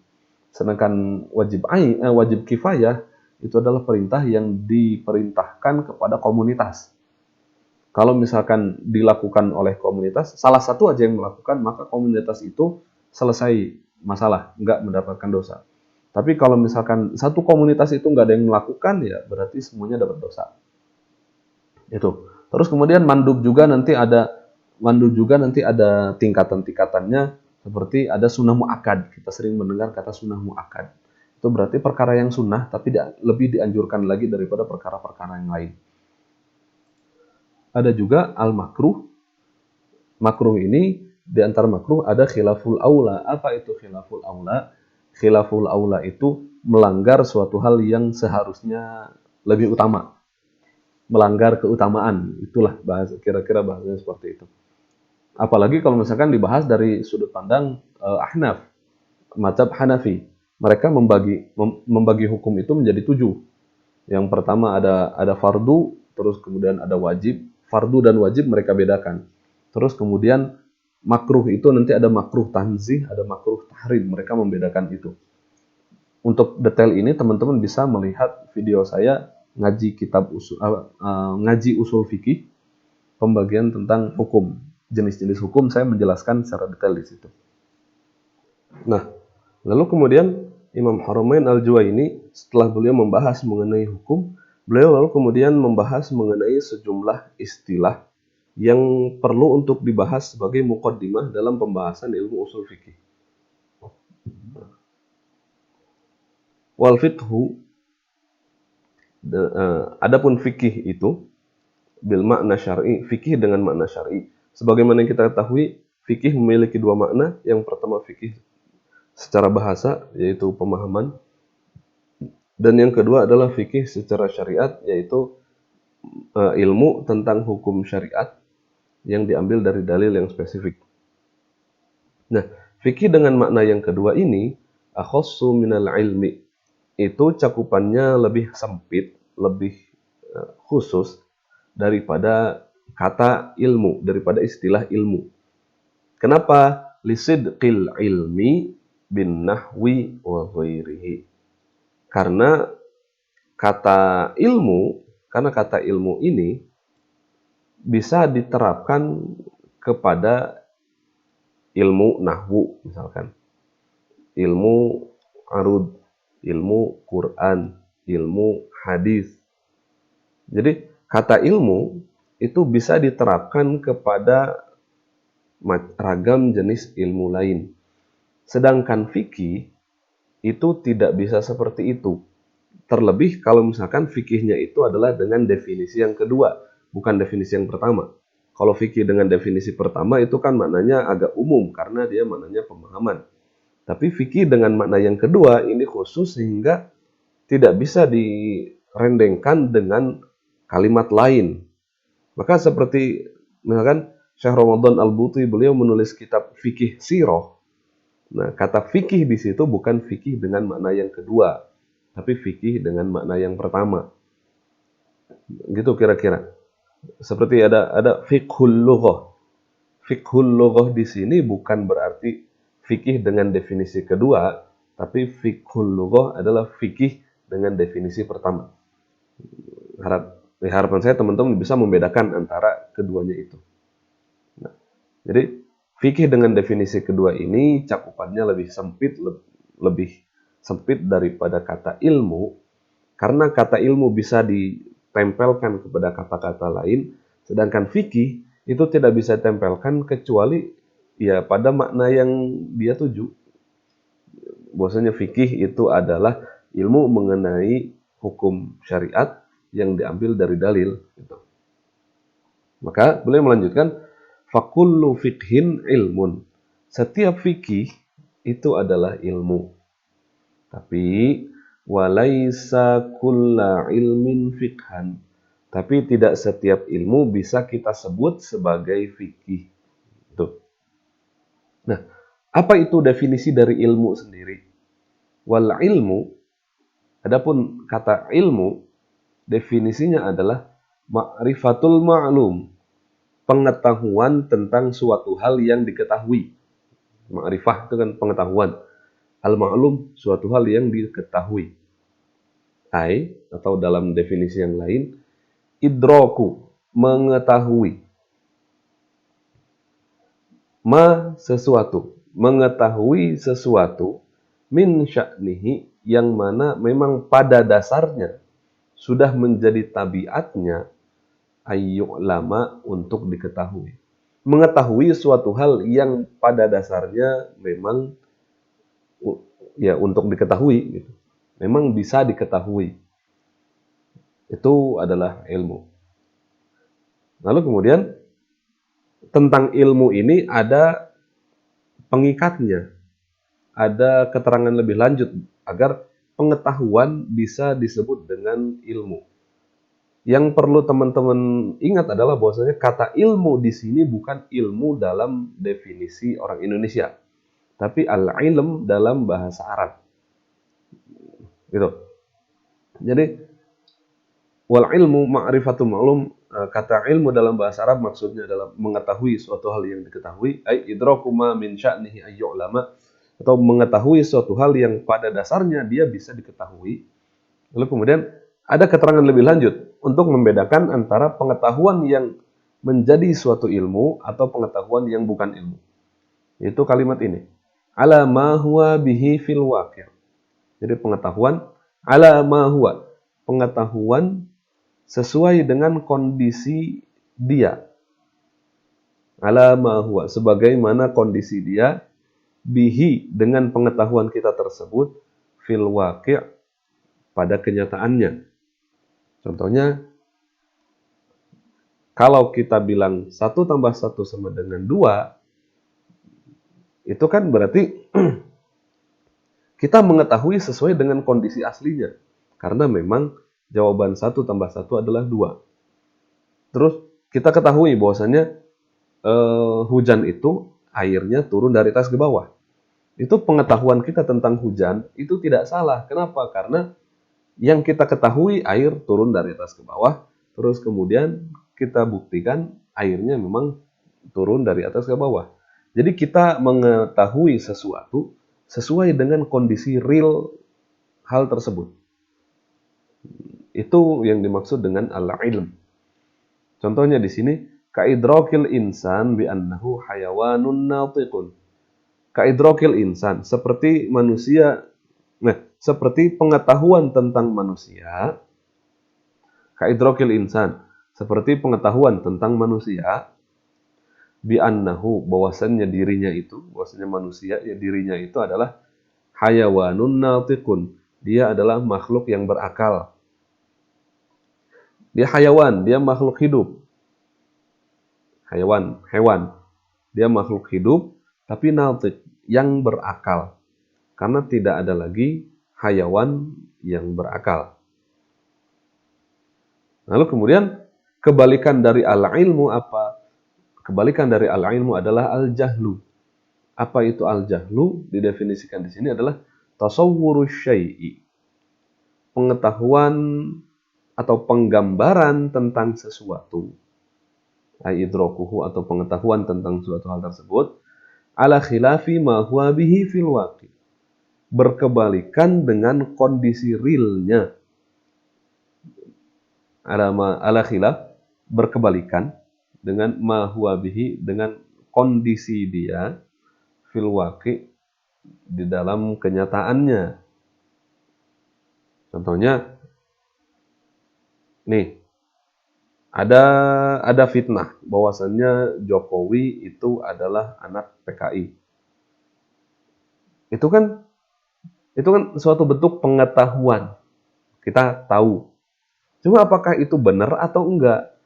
Sedangkan wajib kifayah itu adalah perintah yang diperintahkan kepada komunitas. Kalau misalkan dilakukan oleh komunitas, salah satu aja yang melakukan, maka komunitas itu selesai masalah, nggak mendapatkan dosa. Tapi kalau misalkan satu komunitas itu nggak ada yang melakukan, ya berarti semuanya dapat dosa. Itu. Terus kemudian mandub juga nanti ada tingkatan-tingkatannya, seperti ada sunnah mu'akkad. Kita sering mendengar kata sunnah mu'akkad. Itu berarti perkara yang sunnah, tapi lebih dianjurkan lagi daripada perkara-perkara yang lain. Ada juga al-makruh. Makruh ini, di antara makruh ada khilaful aula. Apa itu khilaful aula? Khilaful aula itu melanggar suatu hal yang seharusnya lebih utama. Melanggar keutamaan. Itulah kira-kira bahasanya seperti itu. Apalagi kalau misalkan dibahas dari sudut pandang Ahnaf, mazhab Hanafi. Mereka membagi hukum itu menjadi 7. Yang pertama ada fardu, terus kemudian ada wajib. Fardu dan wajib mereka bedakan. Terus kemudian makruh itu nanti ada makruh tanzih, ada makruh tahrim. Mereka membedakan itu. Untuk detail ini teman-teman bisa melihat video saya ngaji usul fikih, pembagian tentang hukum. Jenis-jenis hukum saya menjelaskan secara detail di situ. Nah, lalu kemudian Imam Haramain Al-Juwaini setelah beliau membahas mengenai hukum, beliau lalu kemudian membahas mengenai sejumlah istilah yang perlu untuk dibahas sebagai muqaddimah dalam pembahasan ilmu usul fikih. Wal fiqhu, adapun fikih itu bil makna syar'i, fikih dengan makna syar'i. Sebagaimana yang kita ketahui, fikih memiliki 2 makna. Yang pertama fikih secara bahasa, yaitu pemahaman. Dan yang kedua adalah fikih secara syariat, yaitu ilmu tentang hukum syariat yang diambil dari dalil yang spesifik. Nah, fikih dengan makna yang kedua ini, akhassu minal ilmi, itu cakupannya lebih sempit, lebih khusus daripada kata ilmu, daripada istilah ilmu. Kenapa? Lisidqil ilmi bin nahwi wa ghairihi. Karena kata ilmu ini bisa diterapkan kepada ilmu nahwu, misalkan ilmu arud, ilmu Quran, ilmu hadis. Jadi kata ilmu itu bisa diterapkan kepada ragam jenis ilmu lain. Sedangkan fikih itu tidak bisa seperti itu. Terlebih kalau misalkan fikihnya itu adalah dengan definisi yang kedua, bukan definisi yang pertama. Kalau fikih dengan definisi pertama itu kan maknanya agak umum karena dia maknanya pemahaman. Tapi fikih dengan makna yang kedua ini khusus sehingga tidak bisa direndengkan dengan kalimat lain. Maka seperti misalkan Syekh Ramadan Al-Buti, beliau menulis kitab fikih sirah. Nah, kata fikih di situ bukan fikih dengan makna yang kedua, tapi fikih dengan makna yang pertama. Gitu kira-kira. Seperti ada fiqhul lughah. Fiqhul lughah di sini bukan berarti fikih dengan definisi kedua, tapi fiqhul lughah adalah fikih dengan definisi pertama. Harapan saya teman-teman bisa membedakan antara keduanya itu. Nah, jadi fikih dengan definisi kedua ini cakupannya lebih sempit daripada kata ilmu, karena kata ilmu bisa ditempelkan kepada kata-kata lain, sedangkan fikih itu tidak bisa tempelkan kecuali ya pada makna yang dia tuju. Bahwasanya fikih itu adalah ilmu mengenai hukum syariat yang diambil dari dalil. Gitu. Maka beliau melanjutkan, fakullu fikhin ilmun. Setiap fikih itu adalah ilmu. Tapi walaisa kulla ilmin fikhan. Tapi tidak setiap ilmu bisa kita sebut sebagai fikih. Tuh. Nah, apa itu definisi dari ilmu sendiri? Wal ilmu, adapun kata ilmu, definisinya adalah ma'rifatul ma'lum, pengetahuan tentang suatu hal yang diketahui. Ma'rifah itu kan pengetahuan. Al-ma'lum, suatu hal yang diketahui. Atau dalam definisi yang lain, idroku, mengetahui. Sesuatu, mengetahui sesuatu, min sya'nihi, yang mana memang pada dasarnya sudah menjadi tabiatnya ayyu'lama, untuk diketahui. Mengetahui suatu hal yang pada dasarnya memang ya untuk diketahui gitu. Memang bisa diketahui. Itu adalah ilmu. Lalu kemudian tentang ilmu ini ada pengikatnya. Ada keterangan lebih lanjut agar pengetahuan bisa disebut dengan ilmu. Yang perlu teman-teman ingat adalah bahwasanya kata ilmu di sini bukan ilmu dalam definisi orang Indonesia, tapi al-ilm dalam bahasa Arab. Gitu. Jadi wal ilmu ma'rifatul ma'lum, kata ilmu dalam bahasa Arab maksudnya adalah mengetahui suatu hal yang diketahui, ai idraku ma min sya'nihi ayyu'lama, atau mengetahui suatu hal yang pada dasarnya dia bisa diketahui. Lalu kemudian ada keterangan lebih lanjut untuk membedakan antara pengetahuan yang menjadi suatu ilmu atau pengetahuan yang bukan ilmu. Itu kalimat ini. Ala ma huwa bihi fil waqi'. Jadi pengetahuan ala ma huwa, pengetahuan sesuai dengan kondisi dia. Ala ma huwa, sebagaimana kondisi dia, bihi, dengan pengetahuan kita tersebut, fil waqi', pada kenyataannya. Contohnya, kalau kita bilang 1 tambah 1 sama dengan 2, itu kan berarti kita mengetahui sesuai dengan kondisi aslinya. Karena memang jawaban 1 tambah 1 adalah 2. Terus kita ketahui bahwasannya hujan itu airnya turun dari atas ke bawah. Itu pengetahuan kita tentang hujan itu tidak salah. Kenapa? Karena yang kita ketahui air turun dari atas ke bawah, terus kemudian kita buktikan airnya memang turun dari atas ke bawah. Jadi kita mengetahui sesuatu sesuai dengan kondisi real hal tersebut. Itu yang dimaksud dengan al-ilm. Contohnya di sini, kaidrakil insan bi annahu hayawanun natiqun. Kaidrakil insan, seperti manusia, seperti pengetahuan tentang manusia. Kaidrakil insan, seperti pengetahuan tentang manusia, bi annahu, bahwasannya dirinya itu, bahwasannya manusia, ya dirinya itu adalah hayawanun natiqun. Dia adalah makhluk yang berakal. Dia hayawan, dia makhluk hidup. Hewan. Dia makhluk hidup, tapi natiq, yang berakal. Karena tidak ada lagi hayawan yang berakal. Lalu kemudian kebalikan dari al-ilmu apa? Kebalikan dari al-ilmu adalah al-jahlu. Apa itu al-jahlu? Didefinisikan di sini adalah tasawwurus syai'i. Pengetahuan atau penggambaran tentang sesuatu. Idrakuhu, atau pengetahuan tentang suatu hal tersebut. Ala khilafi ma huwa bihi fil waqi'. Berkebalikan dengan kondisi realnya. Ala khilaf, berkebalikan dengan ma huwa bihi, dengan kondisi dia, fil waqi', di dalam kenyataannya. Contohnya nih, ada fitnah bahwasannya Jokowi itu adalah anak PKI. Itu kan suatu bentuk pengetahuan. Kita tahu. Cuma apakah itu benar atau enggak?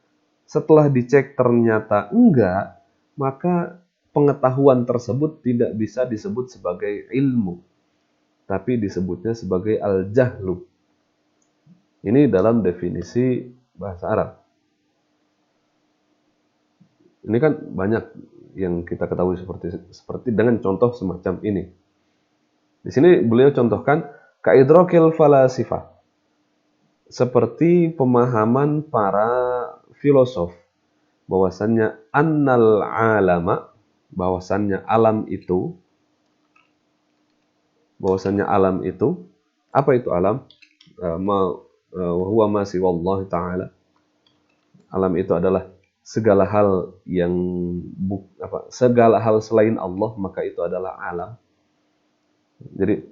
Setelah dicek ternyata enggak, maka pengetahuan tersebut tidak bisa disebut sebagai ilmu, tapi disebutnya sebagai al-jahlu. Ini dalam definisi bahasa Arab. Ini kan banyak yang kita ketahui seperti dengan contoh semacam ini. Di sini beliau contohkan kaidrokil falasifah, seperti pemahaman para filosof bahwasannya annal alama, bahwasannya alam itu apa itu alam? Huwa ma siwallahu ta'ala. Alam itu adalah segala hal yang segala hal selain Allah, maka itu adalah alam. Jadi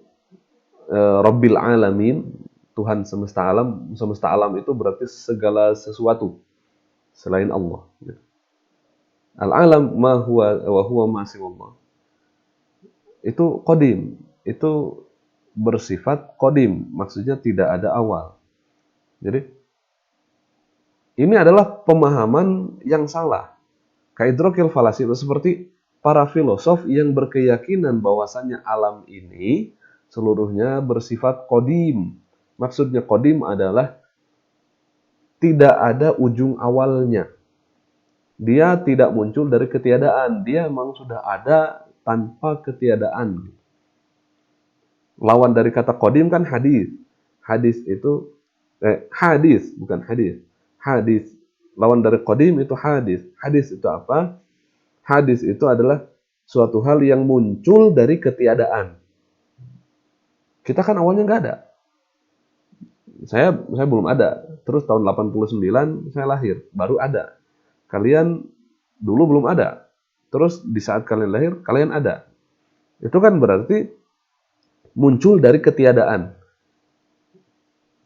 Rabbil alamin, Tuhan semesta alam itu berarti segala sesuatu selain Allah. Al-alam ma huwa wa huwa ma siwallah. Itu qadim, itu bersifat qadim, maksudnya tidak ada awal. Jadi ini adalah pemahaman yang salah. Kaidrokil falasi, seperti para filosof yang berkeyakinan bahwasannya alam ini seluruhnya bersifat qadim. Maksudnya qadim adalah tidak ada ujung awalnya. Dia tidak muncul dari ketiadaan. Dia memang sudah ada tanpa ketiadaan. Lawan dari kata qadim kan hadis. Hadis itu hadis, bukan hadis. Hadis. Lawan dari qadim itu hadis. Hadis itu apa? Hadis itu adalah suatu hal yang muncul dari ketiadaan. Kita kan awalnya nggak ada. Saya belum ada. Terus tahun 89 saya lahir, baru ada. Kalian dulu belum ada. Terus di saat kalian lahir, kalian ada. Itu kan berarti muncul dari ketiadaan.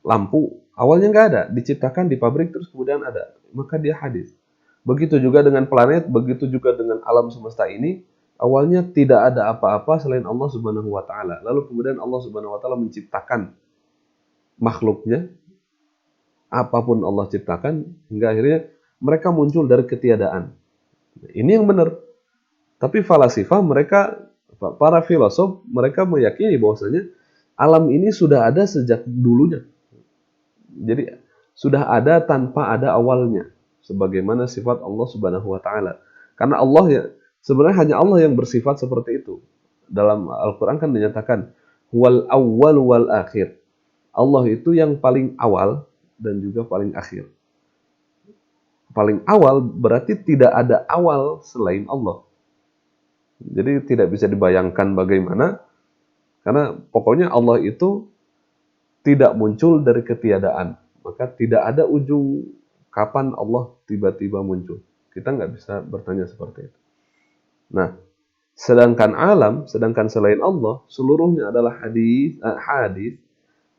Lampu awalnya nggak ada, diciptakan di pabrik terus kemudian ada. Maka dia hadis. Begitu juga dengan planet, begitu juga dengan alam semesta ini. Awalnya tidak ada apa-apa selain Allah Subhanahu wa Ta'ala. Lalu kemudian Allah Subhanahu wa Ta'ala menciptakan makhluknya, apapun Allah ciptakan, hingga akhirnya mereka muncul dari ketiadaan. Ini yang benar. Tapi falasifah mereka, para filosof, mereka meyakini bahwasanya alam ini sudah ada sejak dulunya. Jadi sudah ada tanpa ada awalnya, sebagaimana sifat Allah Subhanahu wa Ta'ala. Karena Allah ya, sebenarnya hanya Allah yang bersifat seperti itu. Dalam Al-Quran kan dinyatakan wal awwal wal akhir. Allah itu yang paling awal dan juga paling akhir. Paling awal berarti tidak ada awal selain Allah. Jadi tidak bisa dibayangkan bagaimana, karena pokoknya Allah itu tidak muncul dari ketiadaan. Maka tidak ada ujung kapan Allah tiba-tiba muncul. Kita nggak bisa bertanya seperti itu. Nah, sedangkan selain Allah, seluruhnya adalah hadis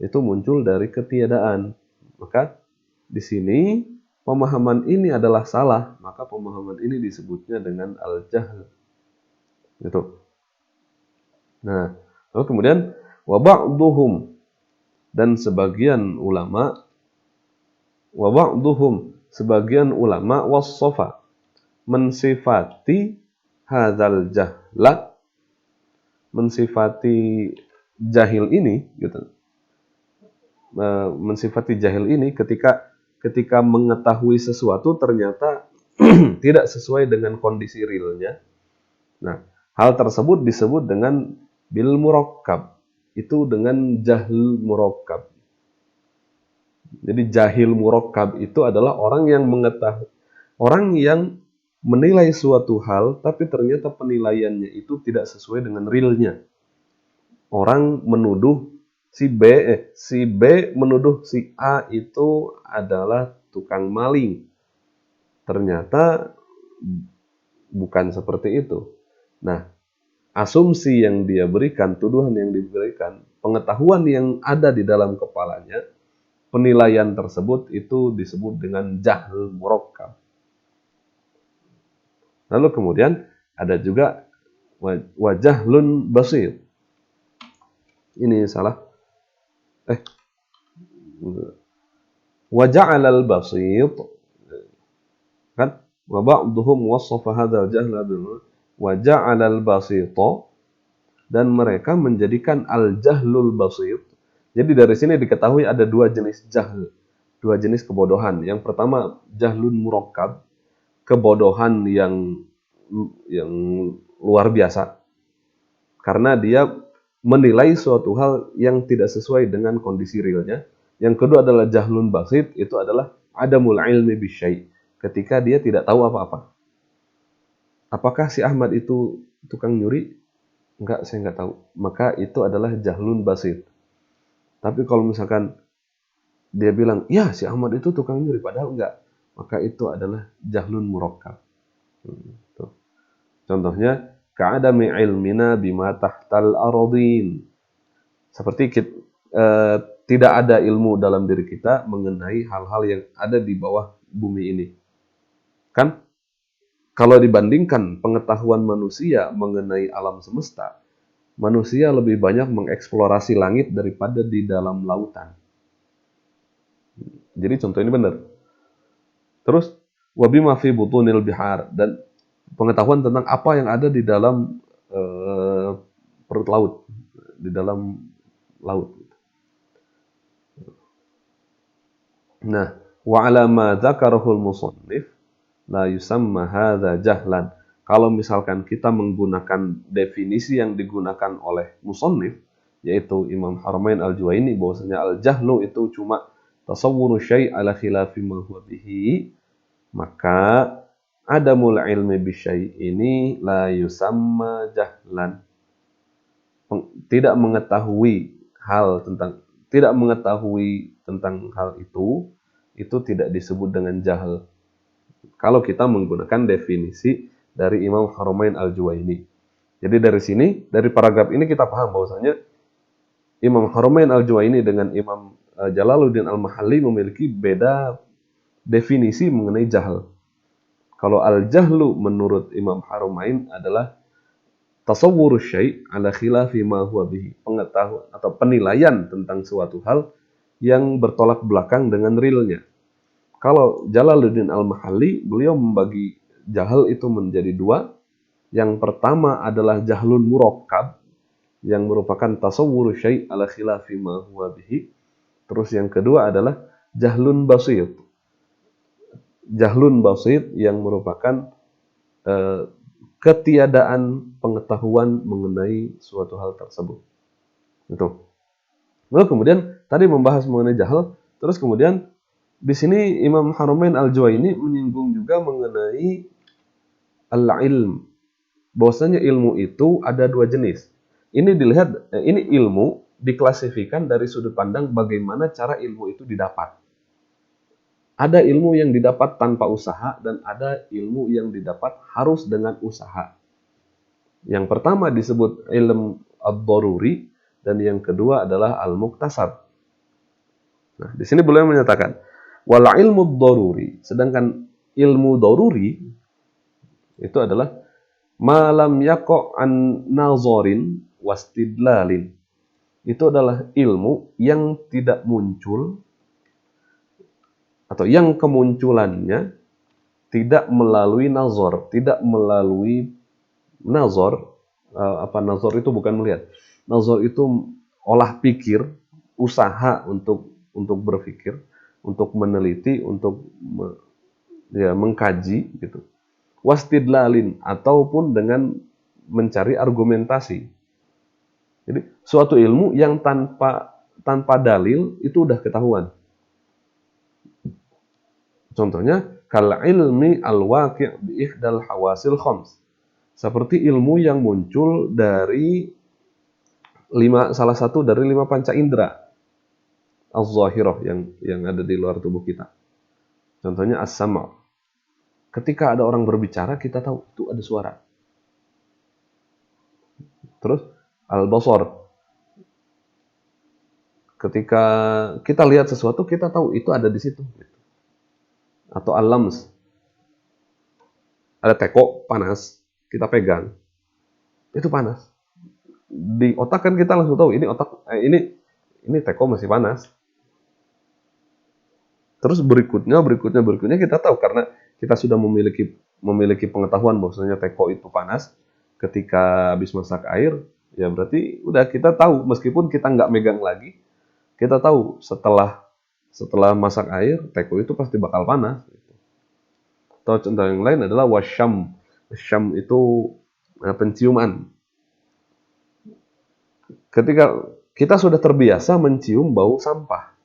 itu muncul dari ketiadaan. Maka di sini pemahaman ini adalah salah, maka pemahaman ini disebutnya dengan al-jahl. Gitu. Nah, lalu kemudian wa ba'duhum, dan sebagian ulama wassafa, mensifati hadzal jahla, mensifati jahil ini gitu. Mensifati jahil ini ketika mengetahui sesuatu ternyata tidak sesuai dengan kondisi realnya. Nah, hal tersebut disebut dengan bil murakkab. Itu dengan jahil murakkab. Jadi jahil murakkab itu adalah orang yang menilai suatu hal tapi ternyata penilaiannya itu tidak sesuai dengan realnya. Orang menuduh si B menuduh si A itu adalah tukang maling. Ternyata bukan seperti itu. Nah, asumsi yang dia berikan, tuduhan yang diberikan, pengetahuan yang ada di dalam kepalanya, penilaian tersebut itu disebut dengan jahl murakkab. Lalu kemudian ada juga wajahlun basit. Ini salah. Waja'alal basit kan wa ba'dhum wassafa hadzal jahla bil waja'alal basita, dan mereka menjadikan al-jahlul basit. Jadi dari sini diketahui ada dua jenis jahl, dua jenis kebodohan. Yang pertama jahlun murakkab, kebodohan yang luar biasa karena dia menilai suatu hal yang tidak sesuai dengan kondisi realnya. Yang kedua adalah jahlun basit, itu adalah adamul ilmi bisyai', ketika dia tidak tahu apa-apa. Apakah si Ahmad itu tukang nyuri? Enggak, saya enggak tahu. Maka itu adalah jahlun basit. Tapi kalau misalkan dia bilang, ya si Ahmad itu tukang nyuri, padahal enggak, maka itu adalah jahlun murakkab. Contohnya, ka'adami ilmina bima tahtal aradin. Seperti tidak ada ilmu dalam diri kita mengenai hal-hal yang ada di bawah bumi ini. Kan? Kalau dibandingkan pengetahuan manusia mengenai alam semesta, manusia lebih banyak mengeksplorasi langit daripada di dalam lautan. Jadi contoh ini benar. Terus, wabima fi butunil bihar, dan pengetahuan tentang apa yang ada di dalam perut laut, di dalam laut. Nah, wa ala ma dzakarahul musannif la yusamma hadza jahlan. Kalau misalkan kita menggunakan definisi yang digunakan oleh musannif, yaitu Imam Haramain Al-Juwaini, bahwasanya al-jahlu itu cuma tasawwuru syai' ala khilafi ma huwa bihi, maka adamul ilmi bisyai' ini la yusamma jahlan. Tidak mengetahui tentang hal itu tidak disebut dengan jahil. Kalau kita menggunakan definisi dari Imam Haramain Al-Juwaini. Jadi dari sini, dari paragraf ini kita paham bahwasanya Imam Haramain Al-Juwaini dengan Imam Jalaluddin Al-Mahalli memiliki beda definisi mengenai jahil. Kalau al-jahlu menurut Imam Haramain adalah tasawwur syai' ala khilafi ma huwa bihi, pengetahuan atau penilaian tentang suatu hal yang bertolak belakang dengan realnya. Kalau Jalaluddin Al-Mahalli, beliau membagi jahal itu menjadi dua. Yang pertama adalah jahlun murakkab, yang merupakan tasawwur syai' ala khilafi ma huwa bihi. Terus yang kedua adalah jahlun basit. Jahlun basit yang merupakan ketiadaan pengetahuan mengenai suatu hal tersebut. Itu. Lalu kemudian tadi membahas mengenai jahal, terus kemudian di sini Imam Haramain Al-Juwaini menyinggung juga mengenai al-ilm. Bahwasanya ilmu itu ada dua jenis. Ini ilmu diklasifikasikan dari sudut pandang bagaimana cara ilmu itu didapat. Ada ilmu yang didapat tanpa usaha dan ada ilmu yang didapat harus dengan usaha. Yang pertama disebut ilmu ad-daruri dan yang kedua adalah al-muktasab. Nah, di sini beliau menyatakan wal ilmu ad-daruri, sedangkan ilmu daruri itu adalah malam yaqa' an nazarin wastidlalin. Itu adalah ilmu yang tidak muncul atau yang kemunculannya tidak melalui nazar, tidak melalui nazar. Nazar itu bukan melihat. Nazar itu olah pikir, usaha untuk berpikir, untuk meneliti, untuk mengkaji gitu. Wastidlalin, ataupun dengan mencari argumentasi. Jadi suatu ilmu yang tanpa dalil itu udah ketahuan. Contohnya, kal ilmi al-waqi' bi ihdal hawasil khams. Seperti ilmu yang muncul dari salah satu dari 5 panca indera az-zahirah yang ada di luar tubuh kita. Contohnya as-sam'. Ketika ada orang berbicara, kita tahu itu ada suara. Terus al-basar. Ketika kita lihat sesuatu, kita tahu itu ada di situ. Atau alams, ada teko panas, kita pegang, itu panas. Di otak kan kita langsung tahu ini teko masih panas. Terus berikutnya kita tahu karena kita sudah memiliki pengetahuan bahwasanya teko itu panas ketika habis masak air, ya berarti udah kita tahu meskipun kita nggak megang lagi, kita tahu setelah masak air teko itu pasti bakal panas. Atau contoh yang lain adalah wasyam. Wasyam itu penciuman. Ketika kita sudah terbiasa mencium bau sampah.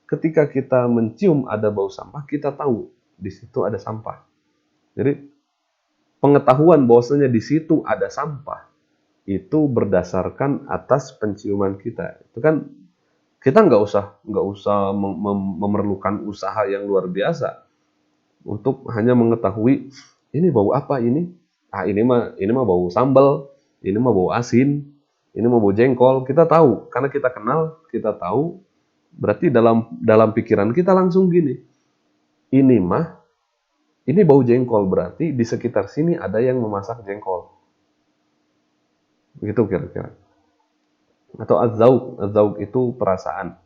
Ketika kita mencium ada bau sampah, kita tahu di situ ada sampah. Jadi pengetahuan bahwasanya di situ ada sampah itu berdasarkan atas penciuman kita. Itu kan kita nggak usah memerlukan usaha yang luar biasa untuk hanya mengetahui ini bau apa ini. Ini mah bau sambal, ini mah bau asin, ini mah bau jengkol. Kita tahu karena kita kenal, kita tahu. Berarti dalam pikiran kita langsung gini, ini bau jengkol, berarti di sekitar sini ada yang memasak jengkol. Begitu kira-kira. Atau az-zauq itu perasaan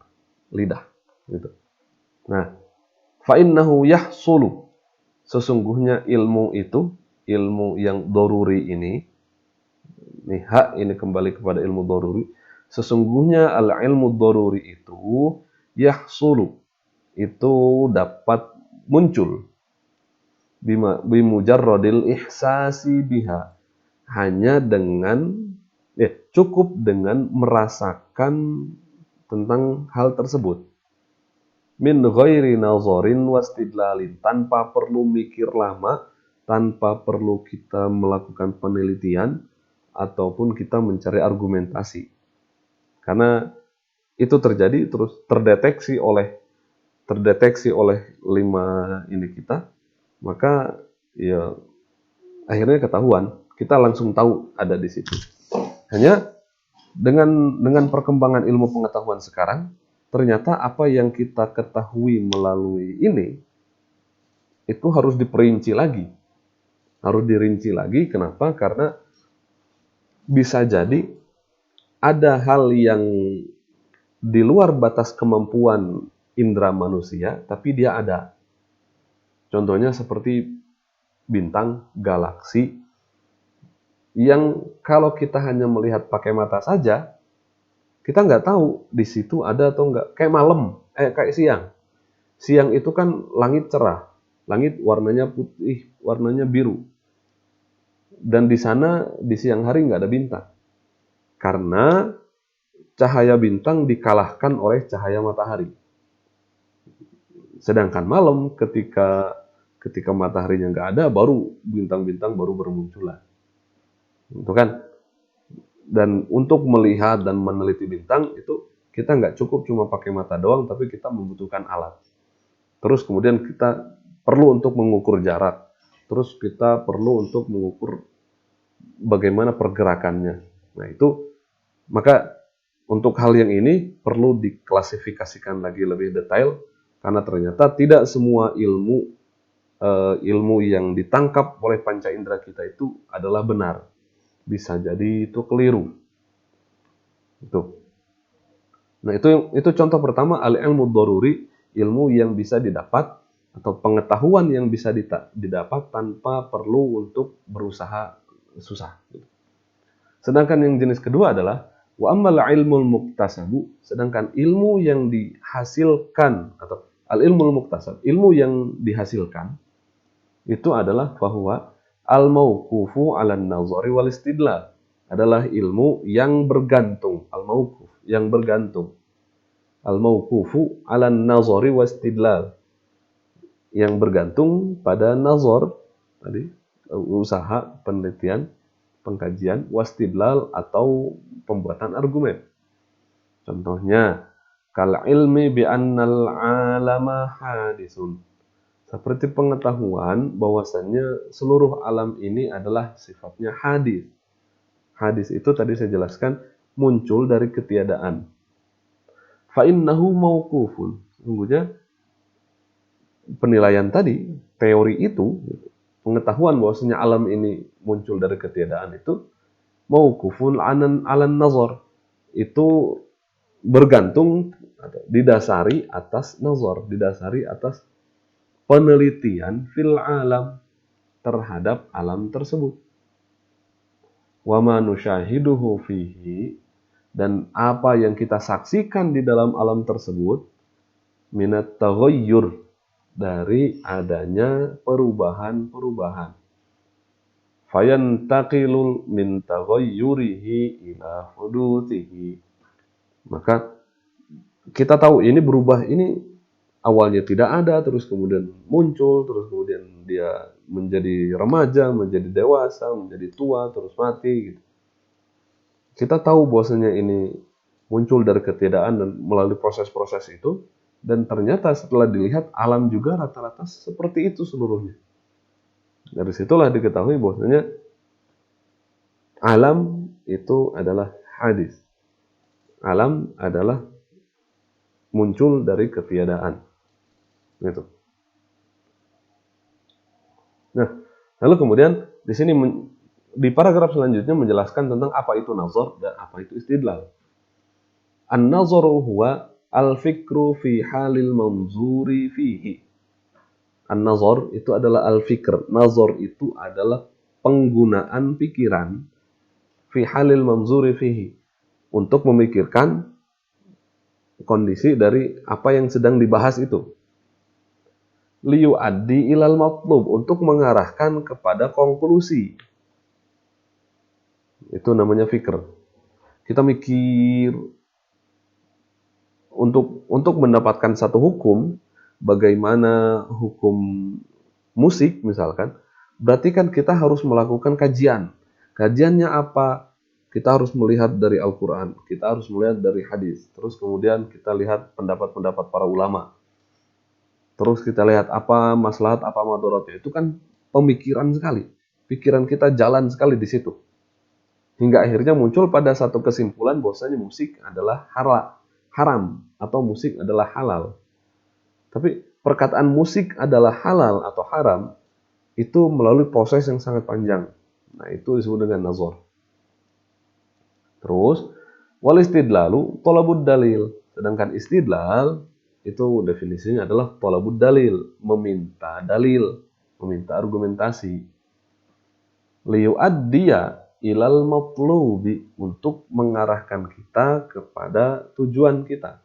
lidah. Gitu. Nah, fa'innahu yahsulu. Sesungguhnya ilmu yang doruri ini hak ini kembali kepada ilmu doruri. Sesungguhnya al-ilmu doruri itu yahsulu, itu dapat muncul bimujarradil ihsasi biha, hanya dengan cukup dengan merasakan tentang hal tersebut, min ghairi nazarin wastidlalin, tanpa perlu mikir lama, tanpa perlu kita melakukan penelitian ataupun kita mencari argumentasi. Karena itu terjadi terus terdeteksi oleh 5 ini kita, maka ya akhirnya ketahuan, kita langsung tahu ada di situ. Hanya dengan perkembangan ilmu pengetahuan sekarang, ternyata apa yang kita ketahui melalui ini itu harus diperinci lagi. Harus dirinci lagi. Kenapa? Karena bisa jadi ada hal yang di luar batas kemampuan indera manusia, tapi dia ada. Contohnya seperti bintang, galaksi, yang kalau kita hanya melihat pakai mata saja, kita nggak tahu di situ ada atau nggak. Kayak malam, kayak siang. Siang itu kan langit cerah, langit warnanya putih, warnanya biru. Dan di sana di siang hari nggak ada bintang. Karena cahaya bintang dikalahkan oleh cahaya matahari. Sedangkan malam ketika mataharinya nggak ada, baru bintang-bintang baru bermunculan. Itu kan. Dan untuk melihat dan meneliti bintang itu kita nggak cukup cuma pakai mata doang, tapi kita membutuhkan alat. Terus kemudian kita perlu untuk mengukur jarak. Terus kita perlu untuk mengukur bagaimana pergerakannya. Nah itu, maka untuk hal yang ini perlu diklasifikasikan lagi lebih detail, karena ternyata tidak semua ilmu yang ditangkap oleh panca indera kita itu adalah benar. Bisa jadi itu keliru. Nah itu contoh pertama, al-ilmu doruri, ilmu yang bisa didapat atau pengetahuan yang bisa didapat tanpa perlu untuk berusaha susah. Sedangkan yang jenis kedua adalah wa ammal ilmul muktasabu, sedangkan ilmu yang dihasilkan atau al-ilmul muktasab, ilmu yang dihasilkan itu adalah bahwa al-mauqufu 'alan nazari wal istidlal, adalah ilmu yang bergantung, al-mauquf, yang bergantung. Al-mauqufu 'alan nazari wal istidlal, yang bergantung pada nazar tadi, usaha penelitian, pengkajian, wastidlal atau pembuatan argumen. Contohnya kal ilmi bi annal 'alama hadisun, seperti pengetahuan bahwasannya seluruh alam ini adalah sifatnya hadis. Hadis itu tadi saya jelaskan muncul dari ketiadaan. fa innahu mauqufun. Sesungguhnya penilaian tadi, teori itu, pengetahuan bahwasanya alam ini muncul dari ketiadaan itu mauqufun alan nazar. Itu bergantung atau didasari atas nazar, didasari atas penelitian fil alam terhadap alam tersebut. Wa ma nusyahiduhu fihi, dan apa yang kita saksikan di dalam alam tersebut, minat taghayyur, dari adanya perubahan-perubahan. Fayantaqilul min taghayyurihi ila huduthihi. Maka kita tahu ini berubah, ini awalnya tidak ada, terus kemudian muncul, terus kemudian dia menjadi remaja, menjadi dewasa, menjadi tua, terus mati gitu. Kita tahu bahwasanya ini muncul dari ketiadaan dan melalui proses-proses itu, dan ternyata setelah dilihat alam juga rata-rata seperti itu seluruhnya. Dari situlah diketahui bahwasanya alam itu adalah hadis. Alam adalah muncul dari ketiadaan. Gitu. Nah, lalu kemudian di sini di paragraf selanjutnya menjelaskan tentang apa itu nazar dan apa itu istidlal. An-nazaru huwa al-fikru fi halil manzuri fihi. An-nazar itu adalah al-fikr. Nazar itu adalah penggunaan pikiran fi halil manzuri fihi, untuk memikirkan kondisi dari apa yang sedang dibahas itu. Liyu'addi ilal matlub, untuk mengarahkan kepada konklusi. Itu namanya fikr. Kita mikir untuk mendapatkan satu hukum, bagaimana hukum musik misalkan, berarti kan kita harus melakukan kajian. Kajiannya apa? Kita harus melihat dari Al-Quran, kita harus melihat dari hadis, terus kemudian kita lihat pendapat-pendapat para ulama. Terus kita lihat apa maslahat, apa madaratnya. Itu kan pemikiran sekali. Pikiran kita jalan sekali di situ. Hingga akhirnya muncul pada satu kesimpulan bahwasanya musik adalah haram atau musik adalah halal. Tapi perkataan musik adalah halal atau haram itu melalui proses yang sangat panjang. Nah, itu disebut dengan nazar. Terus wal istidlalu thalabud dalil. Sedangkan istidlal itu definisinya adalah thalabud dalil, meminta dalil, meminta argumentasi. Liyu'addiya ilal matlubi, untuk mengarahkan kita kepada tujuan kita,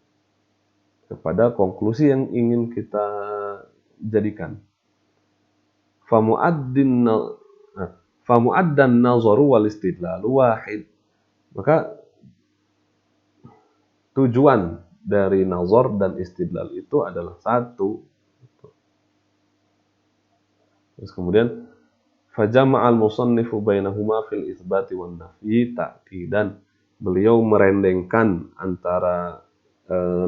kepada konklusi yang ingin kita jadikan. Famu'addan nazaru wal istidlalu wahid. Maka tujuan dari nazar dan istidlal itu adalah satu. Terus kemudian fajama'al musannifu bainahuma fil isbati wan nafyi ta'kidan. Beliau merendengkan antara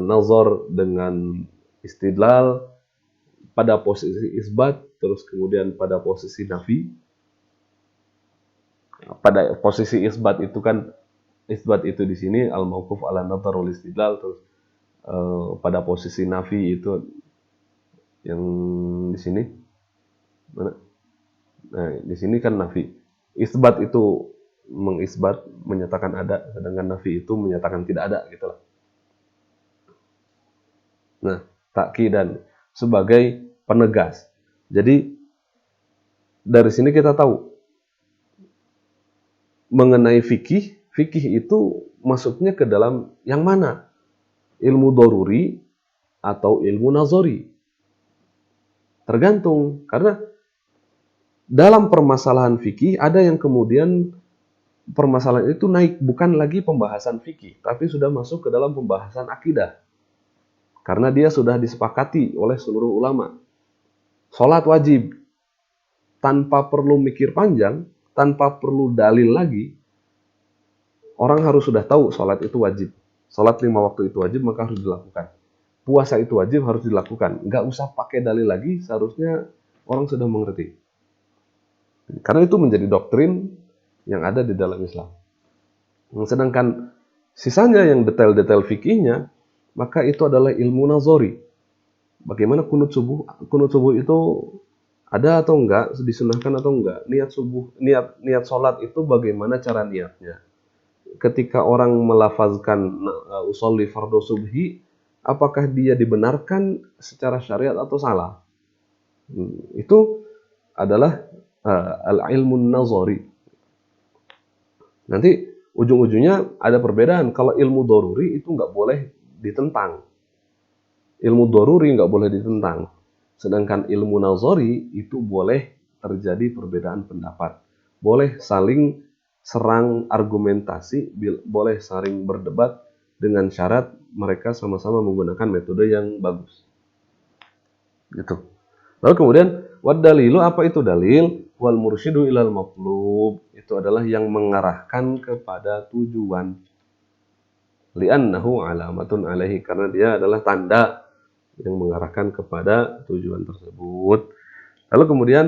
nazar dengan istidlal pada posisi isbat, terus kemudian pada posisi nafi. Pada posisi isbat itu kan, isbat itu di sini al-mauquf ala nazar wal istidlal, terus pada posisi nafi itu yang di sini mana? Nah, di sini kan nafi. Isbat itu mengisbat, menyatakan ada, sedangkan nafi itu menyatakan tidak ada, gitulah. Nah, ta'kidan sebagai penegas. Jadi dari sini kita tahu mengenai fikih itu masuknya ke dalam yang mana? Ilmu daruri atau ilmu nazari. Tergantung, karena dalam permasalahan fikih ada yang kemudian permasalahan itu naik bukan lagi pembahasan fikih, tapi sudah masuk ke dalam pembahasan akidah. Karena dia sudah disepakati oleh seluruh ulama. Salat wajib tanpa perlu mikir panjang, tanpa perlu dalil lagi. Orang harus sudah tahu salat itu wajib. Salat 5 waktu itu wajib, maka harus dilakukan. Puasa itu wajib, harus dilakukan. Nggak usah pakai dalil lagi, seharusnya orang sudah mengerti. Karena itu menjadi doktrin yang ada di dalam Islam. Sedangkan sisanya yang detail-detail fikihnya, maka itu adalah ilmu nazari. Bagaimana kunut subuh? Kunut subuh itu ada atau enggak, disunahkan atau enggak? Niat subuh, niat salat itu bagaimana cara niatnya? Ketika orang melafazkan usolli fardhu subhi, apakah dia dibenarkan secara syariat atau salah? Itu adalah al-ilmu nazari. Nanti ujung-ujungnya ada perbedaan. Kalau ilmu doruri itu nggak boleh ditentang. Ilmu doruri nggak boleh ditentang. Sedangkan ilmu nazari itu boleh terjadi perbedaan pendapat. Boleh saling serang argumentasi, boleh saling berdebat dengan syarat mereka sama-sama menggunakan metode yang bagus. Gitu. Lalu kemudian wad dalilu, apa itu dalil? Wal mursyidu ilal matlub, itu adalah yang mengarahkan kepada tujuan. Li'annahu alamatun alaihi, karena dia adalah tanda yang mengarahkan kepada tujuan tersebut. Lalu kemudian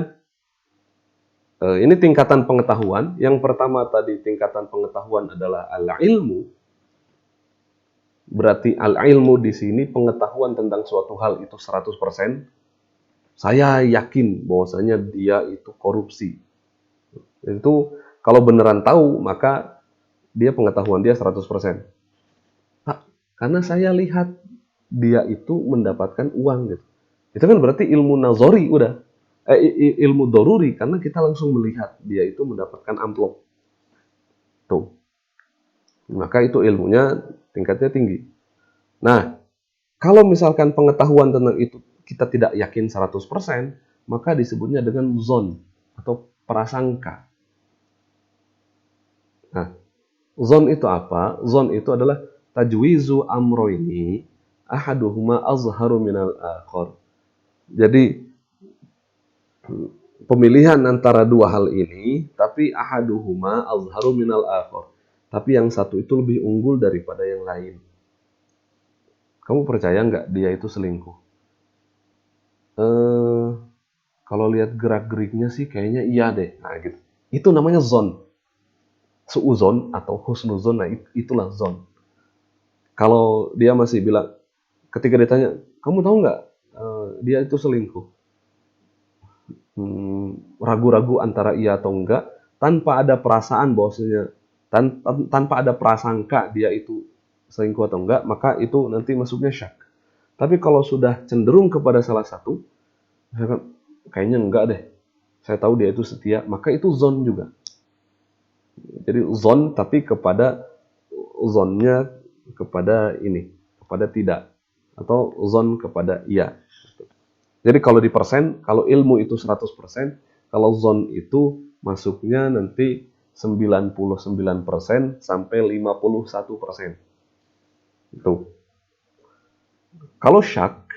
ini tingkatan pengetahuan. Yang pertama tadi tingkatan pengetahuan adalah al-ilmu. Berarti al-ilmu di sini pengetahuan tentang suatu hal itu 100%. Saya yakin bahwasanya dia itu korupsi. Itu kalau beneran tahu, maka dia pengetahuan dia 100%. Pak, karena saya lihat dia itu mendapatkan uang gitu. Itu kan berarti ilmu nazari udah. Ilmu doruri, karena kita langsung melihat dia itu mendapatkan amplop. Tuh. Maka itu ilmunya tingkatnya tinggi. Nah, kalau misalkan pengetahuan tentang itu kita tidak yakin 100%, maka disebutnya dengan zon atau prasangka. Nah, zon itu apa? Zon itu adalah tajwizu amroini ahaduhuma azharu minal akhar. Jadi pemilihan antara dua hal ini, tapi ahaduhuma azharu minal akhar. Tapi yang satu itu lebih unggul daripada yang lain. Kamu percaya nggak dia itu selingkuh? Kalau lihat gerak-geriknya sih kayaknya iya deh. Nah gitu. Itu namanya zon. Su'uzon atau husnuzon, nah itulah zon. Kalau dia masih bilang, ketika ditanya, kamu tahu nggak dia itu selingkuh? Ragu-ragu antara iya atau enggak, tanpa ada perasaan bahwasanya, tanpa ada prasangka dia itu selingkuh atau enggak, maka itu nanti masuknya syak. Tapi kalau sudah cenderung kepada salah satu, misalkan kayaknya enggak deh, saya tahu dia itu setia, maka itu zon juga. Jadi zon tapi kepada zonnya kepada ini, kepada tidak, atau zon kepada iya. Jadi kalau di persen, kalau ilmu itu 100%, kalau zon itu masuknya nanti 99% sampai 51%. Itu. Kalau syak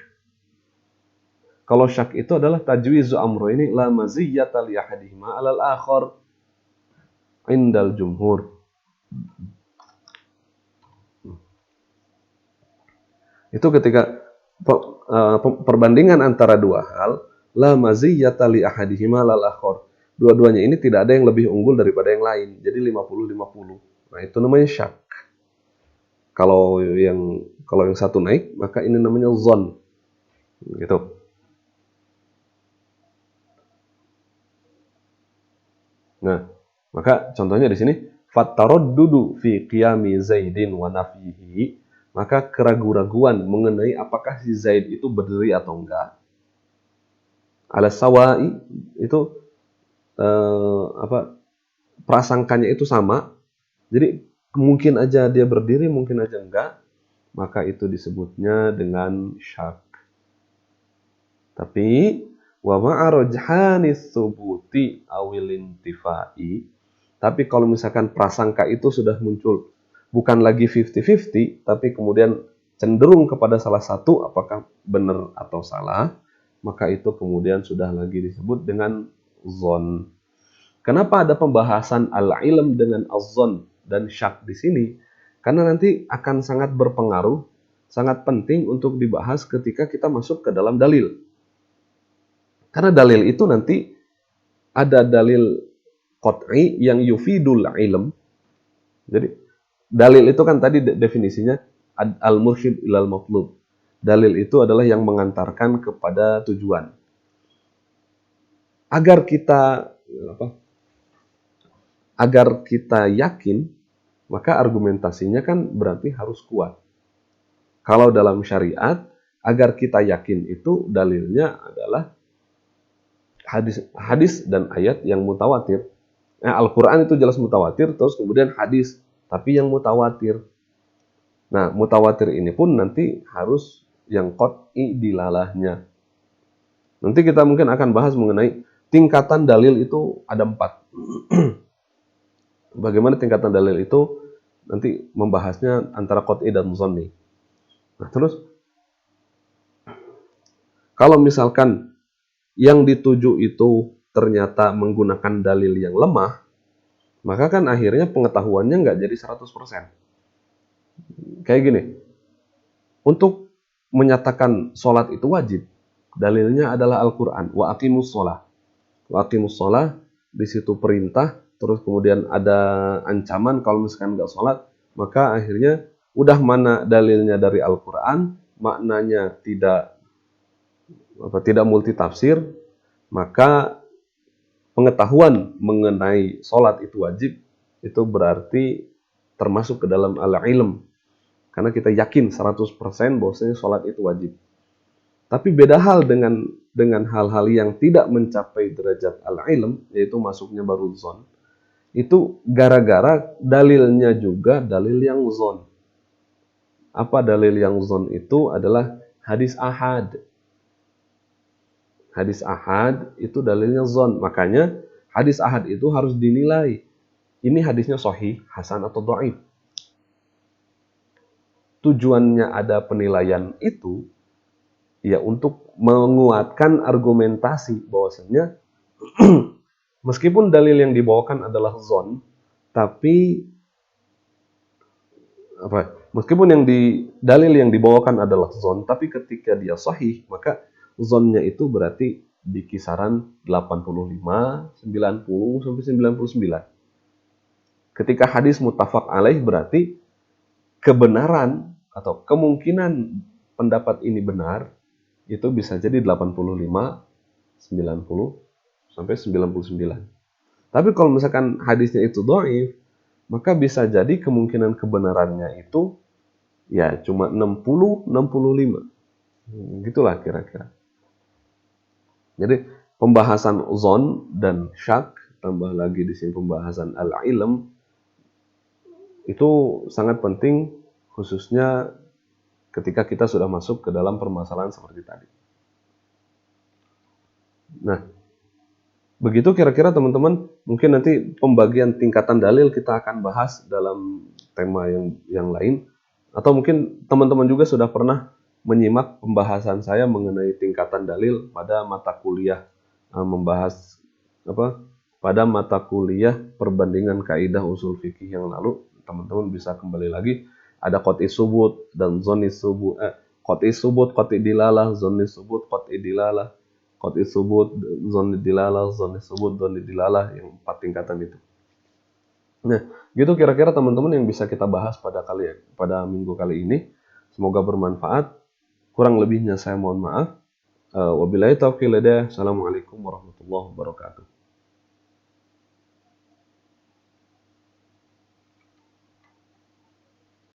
itu adalah tajwizu amro ini la maziyyata li ahadihima 'alal akhar indal jumhur. Itu ketika perbandingan antara dua hal, la maziyyata li ahadihima 'alal akhar. Dua-duanya ini tidak ada yang lebih unggul daripada yang lain. Jadi 50-50. Nah, itu namanya syak. Kalau yang satu naik, maka ini namanya zon. Gitu. Nah, maka contohnya di sini fattaraddudu fi qiyami Zaidin wa nafihi, maka keraguan-raguan mengenai apakah si Zaid itu berdiri atau enggak. Ala sawai itu prasangkanya itu sama. Jadi mungkin aja dia berdiri, mungkin aja enggak, maka itu disebutnya dengan syak. Tapi wa ma'arajhanis subuti awil intifai. Tapi kalau misalkan prasangka itu sudah muncul bukan lagi 50-50, tapi kemudian cenderung kepada salah satu, apakah benar atau salah, maka itu kemudian sudah lagi disebut dengan zon. Kenapa ada pembahasan al-ilm dengan az-zon dan syak di sini? Karena nanti akan sangat berpengaruh, sangat penting untuk dibahas ketika kita masuk ke dalam dalil. Karena dalil itu nanti ada dalil qat'i yang yufidul ilm. Jadi dalil itu kan tadi definisinya al-mursyid ilal matlub. Dalil itu adalah yang mengantarkan kepada tujuan. Agar kita yakin, maka argumentasinya kan berarti harus kuat. Kalau dalam syariat, agar kita yakin itu dalilnya adalah hadis dan ayat yang mutawatir. Al-Quran itu jelas mutawatir, terus kemudian hadis, tapi yang mutawatir. Nah, mutawatir ini pun nanti harus yang qat'i dilalahnya. Nanti kita mungkin akan bahas mengenai tingkatan dalil itu ada 4. Bagaimana tingkatan dalil itu nanti membahasnya antara qat'i dan zonni. Nah, terus kalau misalkan yang dituju itu ternyata menggunakan dalil yang lemah, maka kan akhirnya pengetahuannya nggak jadi 100%. Kayak gini, untuk menyatakan sholat itu wajib, dalilnya adalah Al-Quran. Wa aqimus sholah. Wa aqimus sholah, di situ perintah, terus kemudian ada ancaman kalau misalkan nggak sholat, maka akhirnya udah mana dalilnya dari Al-Quran, maknanya tidak multitafsir, maka pengetahuan mengenai sholat itu wajib, itu berarti termasuk ke dalam al-ilm. Karena kita yakin 100% bahwasanya sholat itu wajib. Tapi beda hal dengan hal-hal yang tidak mencapai derajat al-ilm, yaitu masuknya baru zon. Itu gara-gara dalilnya juga dalil yang zon. Apa dalil yang zon itu? Adalah hadis ahad. Hadis ahad itu dalilnya zon. Makanya hadis ahad itu harus dinilai. Ini hadisnya sahih, hasan atau dhaif. Tujuannya ada penilaian itu ya untuk menguatkan argumentasi bahwasanya meskipun dalil yang dibawakan adalah zon, tapi meskipun dalil yang dibawakan adalah zon, tapi ketika dia sahih, maka zonnya itu berarti di kisaran 85, 90 sampai 99. Ketika hadis muttafaq alaih berarti kebenaran atau kemungkinan pendapat ini benar itu bisa jadi 85, 90 sampai 99. Tapi kalau misalkan hadisnya itu dhaif, maka bisa jadi kemungkinan kebenarannya itu ya cuma 60, 65. Gitulah kira-kira. Jadi pembahasan zon dan syak, tambah lagi di sini pembahasan al-ilm, itu sangat penting khususnya ketika kita sudah masuk ke dalam permasalahan seperti tadi. Nah, begitu kira-kira teman-teman, mungkin nanti pembagian tingkatan dalil kita akan bahas dalam tema yang lain. Atau mungkin teman-teman juga sudah pernah menyimak pembahasan saya mengenai tingkatan dalil pada mata kuliah pada mata kuliah perbandingan kaidah usul fikih yang lalu. Teman-teman bisa kembali lagi, ada qat'i subut dan zonni subut, qat'i subut, qat'i dilalah, zonni subut, qat'i dilalah, qat'i subut, zonni dilalah, zonni subut, zonni dilalah, yang 4 tingkatan itu. Nah, gitu kira-kira teman-teman yang bisa kita bahas pada minggu kali ini. Semoga bermanfaat. Kurang lebihnya saya mohon maaf. Wabillahi taufiq hidayah. Assalamualaikum warahmatullahi wabarakatuh.